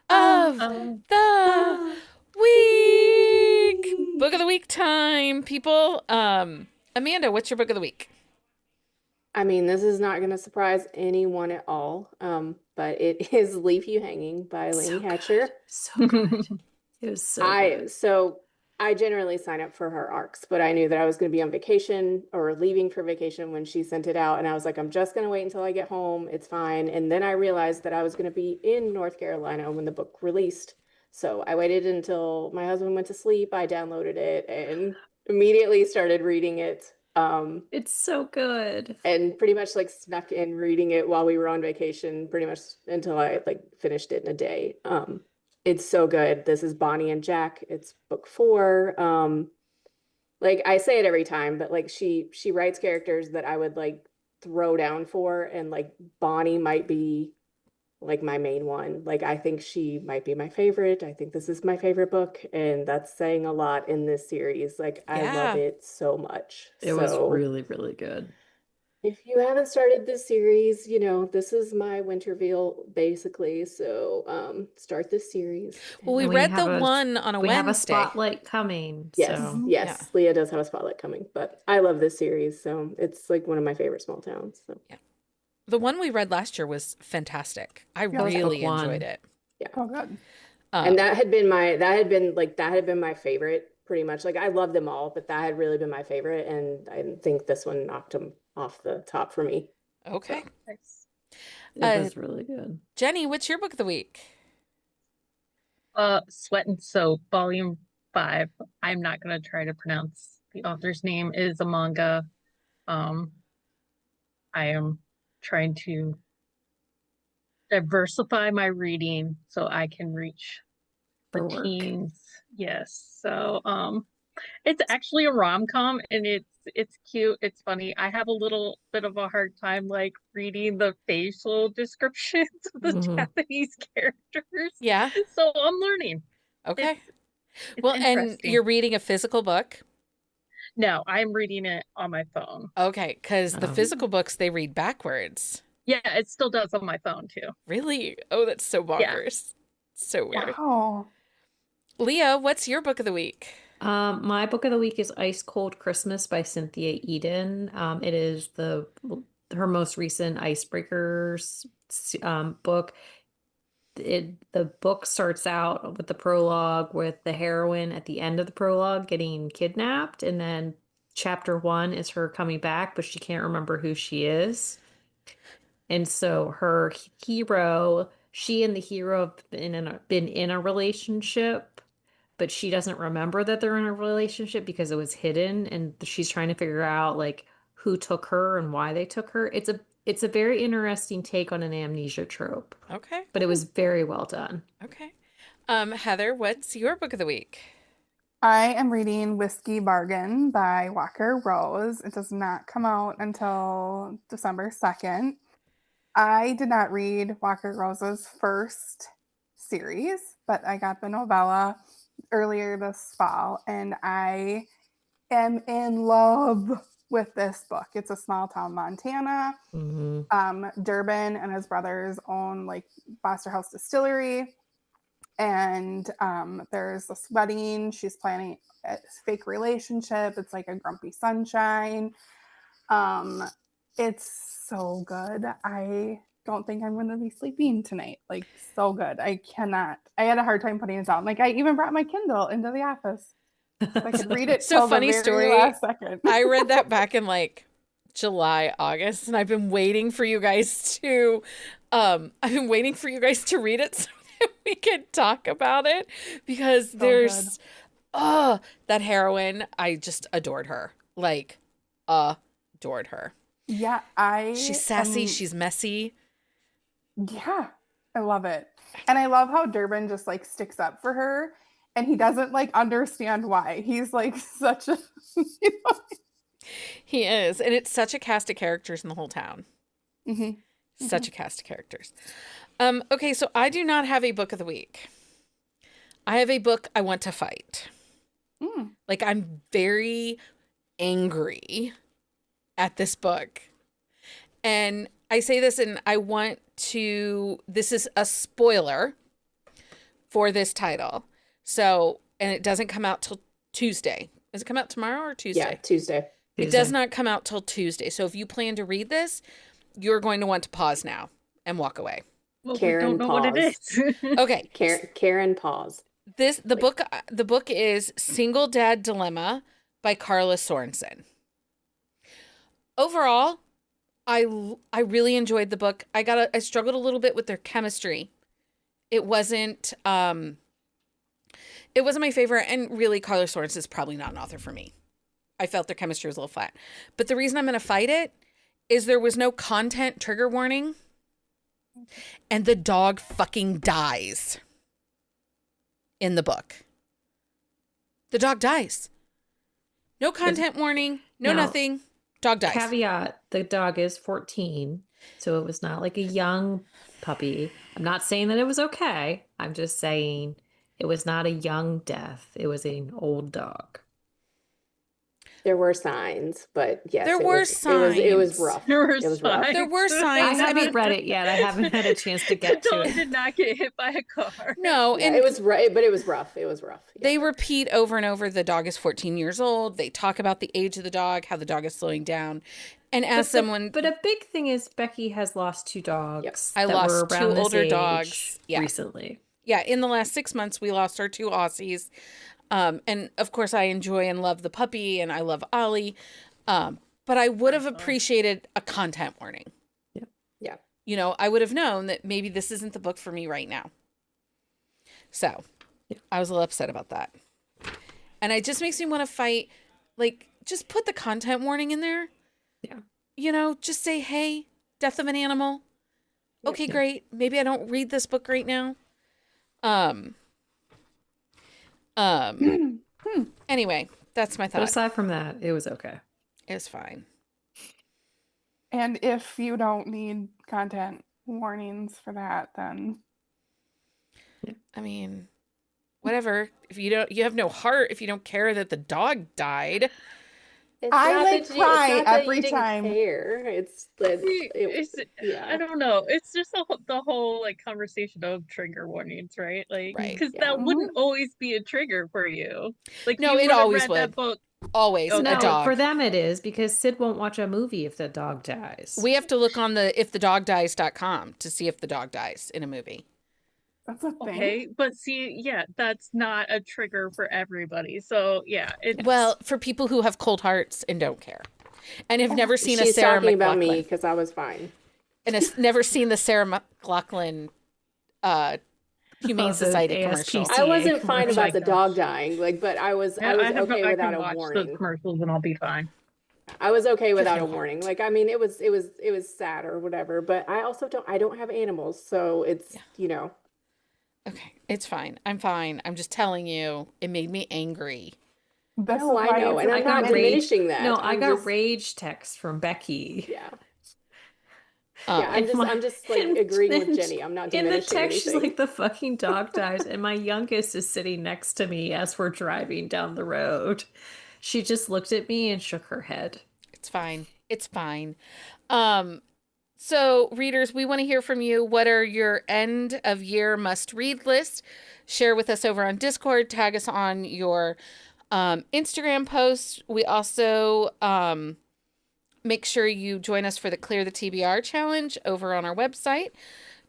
Speaker 1: of
Speaker 5: Um,
Speaker 1: the week. Book of the week time, people. Amanda, what's your book of the week?
Speaker 3: I mean, this is not going to surprise anyone at all, but it is Leave You Hanging by Lainey Hatcher.
Speaker 2: So good. It was so good.
Speaker 3: So I generally sign up for her arcs, but I knew that I was going to be on vacation or leaving for vacation when she sent it out. And I was like, I'm just going to wait until I get home. It's fine. And then I realized that I was going to be in North Carolina when the book released. So I waited until my husband went to sleep. I downloaded it and immediately started reading it.
Speaker 2: It's so good.
Speaker 3: And pretty much like snuck in reading it while we were on vacation, pretty much until I like finished it in a day. It's so good. This is Bonnie and Jack. It's book 4. Like I say it every time, but like she writes characters that I would like throw down for, and like Bonnie might be like my main one. Like I think she might be my favorite. I think this is my favorite book, and that's saying a lot in this series. Like I love
Speaker 1: Yeah.
Speaker 3: it so much.
Speaker 2: It was really, really good.
Speaker 3: If you haven't started this series, this is my Winterville basically. So start this series.
Speaker 1: Well, we
Speaker 2: And
Speaker 1: read
Speaker 2: have
Speaker 1: the
Speaker 2: a-
Speaker 1: one on a
Speaker 2: we have a
Speaker 1: Wednesday.
Speaker 2: spotlight coming.
Speaker 3: Yes,
Speaker 2: So
Speaker 3: yes, Leah does have a spotlight coming, but I love this series, so it's like one of my favorite small towns. So
Speaker 1: The one we read last year was fantastic. I
Speaker 4: Yeah.
Speaker 1: really
Speaker 2: Book 1.
Speaker 1: enjoyed it.
Speaker 4: Oh, good.
Speaker 3: and that had been my favorite pretty much. Like I love them all, but that had really been my favorite, and I think this one knocked them off the top for me.
Speaker 1: Okay.
Speaker 5: nice.
Speaker 2: it was really good.
Speaker 1: Jenny, what's your book of the week?
Speaker 5: Sweat and Soap, Volume 5. I'm not gonna try to pronounce the author's name. It is a manga. I am trying to diversify my reading so I can reach the
Speaker 2: For work.
Speaker 5: teens. Yes. So it's actually a rom-com, and it's cute, it's funny. I have a little bit of a hard time like reading the facial descriptions of the
Speaker 2: Mhm.
Speaker 5: Japanese characters.
Speaker 1: Yeah.
Speaker 5: So I'm learning.
Speaker 1: Okay.
Speaker 5: It's
Speaker 1: Well, and
Speaker 5: interesting.
Speaker 1: you're reading a physical book?
Speaker 5: No, I'm reading it on my phone.
Speaker 1: Okay, because the
Speaker 2: Oh.
Speaker 1: physical books, they read backwards.
Speaker 5: Yeah, it still does on my phone too.
Speaker 1: Really? Oh, that's so
Speaker 5: Yeah.
Speaker 1: bonkers. So weird.
Speaker 4: Wow.
Speaker 1: Leah, what's your book of the week?
Speaker 2: My book of the week is Ice Cold Christmas by Cynthia Eden. It is her most recent Icebreakers book. The book starts out with the prologue with the heroine at the end of the prologue getting kidnapped, and then chapter 1 is her coming back, but she can't remember who she is. And so her hero, she and the hero have been in a relationship, but she doesn't remember that they're in a relationship because it was hidden, and she's trying to figure out like who took her and why they took her. It's a very interesting take on an amnesia trope,
Speaker 1: Okay.
Speaker 2: but it was very well done.
Speaker 1: Okay. Heather, what's your book of the week?
Speaker 4: I am reading Whiskey Bargain by Walker Rose. It does not come out until December 2nd. I did not read Walker Rose's first series, but I got the novella earlier this fall, and I am in love with this book. It's a small town Montana. Durbin and his brothers own like Foster House Distillery, and there's this wedding. She's planning a fake relationship. It's like a grumpy sunshine. It's so good. I don't think I'm going to be sleeping tonight. Like, so good. I cannot. I had a hard time putting it down. Like, I even brought my Kindle into the office so I could read it
Speaker 1: So
Speaker 4: till the
Speaker 1: funny
Speaker 4: very
Speaker 1: story.
Speaker 4: last second.
Speaker 1: I read that back in like July, August, and I've been waiting for you guys to read it so that we could talk about it because there's that heroine, I just adored her. Like adored her.
Speaker 4: Yeah,
Speaker 1: She's sassy, she's messy.
Speaker 4: Yeah, I love it. And I love how Durbin just like sticks up for her and he doesn't like understand why. He's like such a you know?
Speaker 1: He is, and it's such a cast of characters in the whole town.
Speaker 4: Mhm.
Speaker 1: Such a cast of characters. Okay, so I do not have a book of the week. I have a book I want to fight.
Speaker 4: Mm.
Speaker 1: Like, I'm very angry at this book. And I say this, and this is a spoiler for this title. So, and it doesn't come out till Tuesday. Does it come out tomorrow or Tuesday?
Speaker 3: Yeah, Tuesday.
Speaker 1: It does not come out till Tuesday. So if you plan to read this, you're going to want to pause now and walk away.
Speaker 5: Well,
Speaker 3: Karen,
Speaker 5: we don't know what it is.
Speaker 1: Okay.
Speaker 3: Karen, pause.
Speaker 1: The book is Single Dad Dilemma by Carla Sorensen. Overall, I really enjoyed the book. I struggled a little bit with their chemistry. It wasn't my favorite, and really Carla Sorensen is probably not an author for me. I felt their chemistry was a little flat. But the reason I'm going to fight it is there was no content trigger warning, and the dog fucking dies in the book. The dog dies. No content warning, no nothing. Dog dies.
Speaker 2: Caveat, the dog is 14, so it was not like a young puppy. I'm not saying that it was okay. I'm just saying it was not a young death. It was an old dog.
Speaker 3: There were signs, but yes,
Speaker 1: There
Speaker 3: it
Speaker 1: were
Speaker 3: was
Speaker 1: signs.
Speaker 3: rough.
Speaker 5: There were
Speaker 3: It was rough.
Speaker 5: signs.
Speaker 1: There were
Speaker 2: I
Speaker 1: signs.
Speaker 2: haven't read it yet. I haven't had a chance to get
Speaker 5: The
Speaker 2: to
Speaker 5: dog
Speaker 2: it.
Speaker 5: did not get hit by a car.
Speaker 1: No,
Speaker 3: Yeah,
Speaker 1: and
Speaker 3: it was right, but it was rough. It was rough. Yeah.
Speaker 1: they repeat over and over the dog is 14 years old. They talk about the age of the dog, how the dog is slowing down. And as someone
Speaker 2: But a big thing is Becky has lost 2 dogs
Speaker 1: I
Speaker 2: that
Speaker 1: lost
Speaker 2: were
Speaker 1: 2
Speaker 2: around this
Speaker 1: older
Speaker 2: age
Speaker 1: dogs. Yeah.
Speaker 2: recently.
Speaker 1: Yeah, in the last 6 months we lost our 2 Aussies. And of course I enjoy and love the puppy and I love Ollie. But I would have appreciated a content warning.
Speaker 3: Yeah.
Speaker 1: You know, I would have known that maybe this isn't the book for me right now. So, I was a little upset about that. And it just makes me want to fight. Like, just put the content warning in there.
Speaker 2: Yeah.
Speaker 1: You know, just say, hey, death of an animal. Okay, great. Maybe I don't read this book right now. Anyway, that's my
Speaker 2: But
Speaker 1: thought.
Speaker 2: aside from that, it was okay.
Speaker 1: It's fine.
Speaker 4: And if you don't need content warnings for that, then
Speaker 1: I mean, whatever. If you have no heart if you don't care that the dog died.
Speaker 3: It's
Speaker 4: I,
Speaker 3: not
Speaker 4: like,
Speaker 3: that
Speaker 4: cry
Speaker 3: it's not that
Speaker 4: every
Speaker 3: you didn't
Speaker 4: time.
Speaker 3: care. It's that
Speaker 5: It's, I
Speaker 3: yeah.
Speaker 5: don't know. It's just the whole like conversation of trigger warnings, right? Like,
Speaker 1: Right.
Speaker 5: because
Speaker 3: Yeah.
Speaker 5: that wouldn't always be a trigger for you. Like,
Speaker 1: No,
Speaker 5: you
Speaker 1: it
Speaker 5: would have
Speaker 1: always
Speaker 5: read
Speaker 1: would.
Speaker 5: that book.
Speaker 1: Always
Speaker 5: Okay.
Speaker 1: a
Speaker 2: No,
Speaker 1: dog.
Speaker 2: for them it is because Sid won't watch a movie if the dog dies.
Speaker 1: We have to look on the ifthedogdies.com to see if the dog dies in a movie.
Speaker 4: That's a thing.
Speaker 5: Okay, but see, yeah, that's not a trigger for everybody. So yeah, it's
Speaker 1: Well, for people who have cold hearts and don't care, and have never seen a
Speaker 3: She's
Speaker 1: Sarah
Speaker 3: talking about me
Speaker 1: McLachlan,
Speaker 3: because I was fine.
Speaker 1: and has never seen the Sarah McLachlan Humane
Speaker 2: the
Speaker 1: Society commercial.
Speaker 2: ASPCA
Speaker 3: I wasn't fine
Speaker 2: commercial.
Speaker 3: about the dog dying, like, but I was
Speaker 5: I have
Speaker 3: okay
Speaker 5: I
Speaker 3: without
Speaker 5: can
Speaker 3: a
Speaker 5: watch those
Speaker 3: warning.
Speaker 5: commercials and I'll be fine.
Speaker 3: I was okay without
Speaker 1: no
Speaker 3: a warning.
Speaker 1: heart.
Speaker 3: Like, I mean, it was sad or whatever, but I don't have animals, so it's,
Speaker 1: Okay, it's fine. I'm fine. I'm just telling you, it made me angry.
Speaker 4: This
Speaker 3: No,
Speaker 4: is
Speaker 3: I
Speaker 4: why
Speaker 3: know,
Speaker 4: it's
Speaker 3: and
Speaker 4: a
Speaker 3: I'm
Speaker 2: got
Speaker 3: not
Speaker 4: committee.
Speaker 3: diminishing that.
Speaker 2: No, I
Speaker 3: I'm
Speaker 2: got
Speaker 3: just,
Speaker 2: rage text from Becky.
Speaker 3: yeah.
Speaker 1: Um,
Speaker 3: Yeah,
Speaker 2: And
Speaker 3: I'm just like agreeing with Jenny. I'm not
Speaker 2: in the
Speaker 3: diminishing
Speaker 2: text, she's
Speaker 3: anything.
Speaker 2: like, the fucking dog dies, and my youngest is sitting next to me as we're driving down the road. She just looked at me and shook her head.
Speaker 1: It's fine. It's fine. So, readers, we want to hear from you. What are your end of year must read list? Share with us over on Discord. Tag us on your Instagram posts. We also make sure you join us for the Clear the TBR challenge over on our website.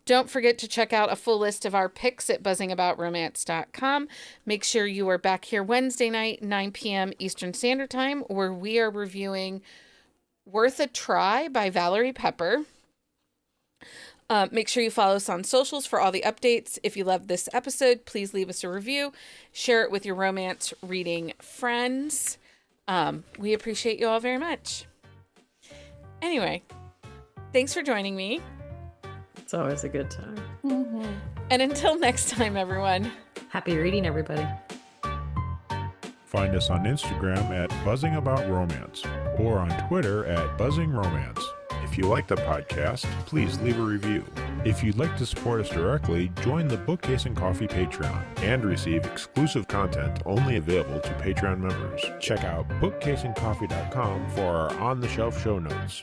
Speaker 1: Don't forget to check out a full list of our picks at buzzingaboutromance.com. Make sure you are back here Wednesday night, 9 p.m. Eastern Standard Time, where we are reviewing Worth a Try by Valerie Pepper. Make sure you follow us on socials for all the updates. If you love this episode, please leave us a review. Share it with your romance reading friends. We appreciate you all very much. Anyway, thanks for joining me.
Speaker 2: It's always a good time.
Speaker 1: And until next time, everyone.
Speaker 2: Happy reading, everybody.
Speaker 6: Find us on Instagram at Buzzing About Romance or on Twitter at Buzzing Romance. If you like the podcast, please leave a review. If you'd like to support us directly, join the Bookcase and Coffee Patreon and receive exclusive content only available to Patreon members. Check out bookcaseandcoffee.com for our on-the-shelf show notes.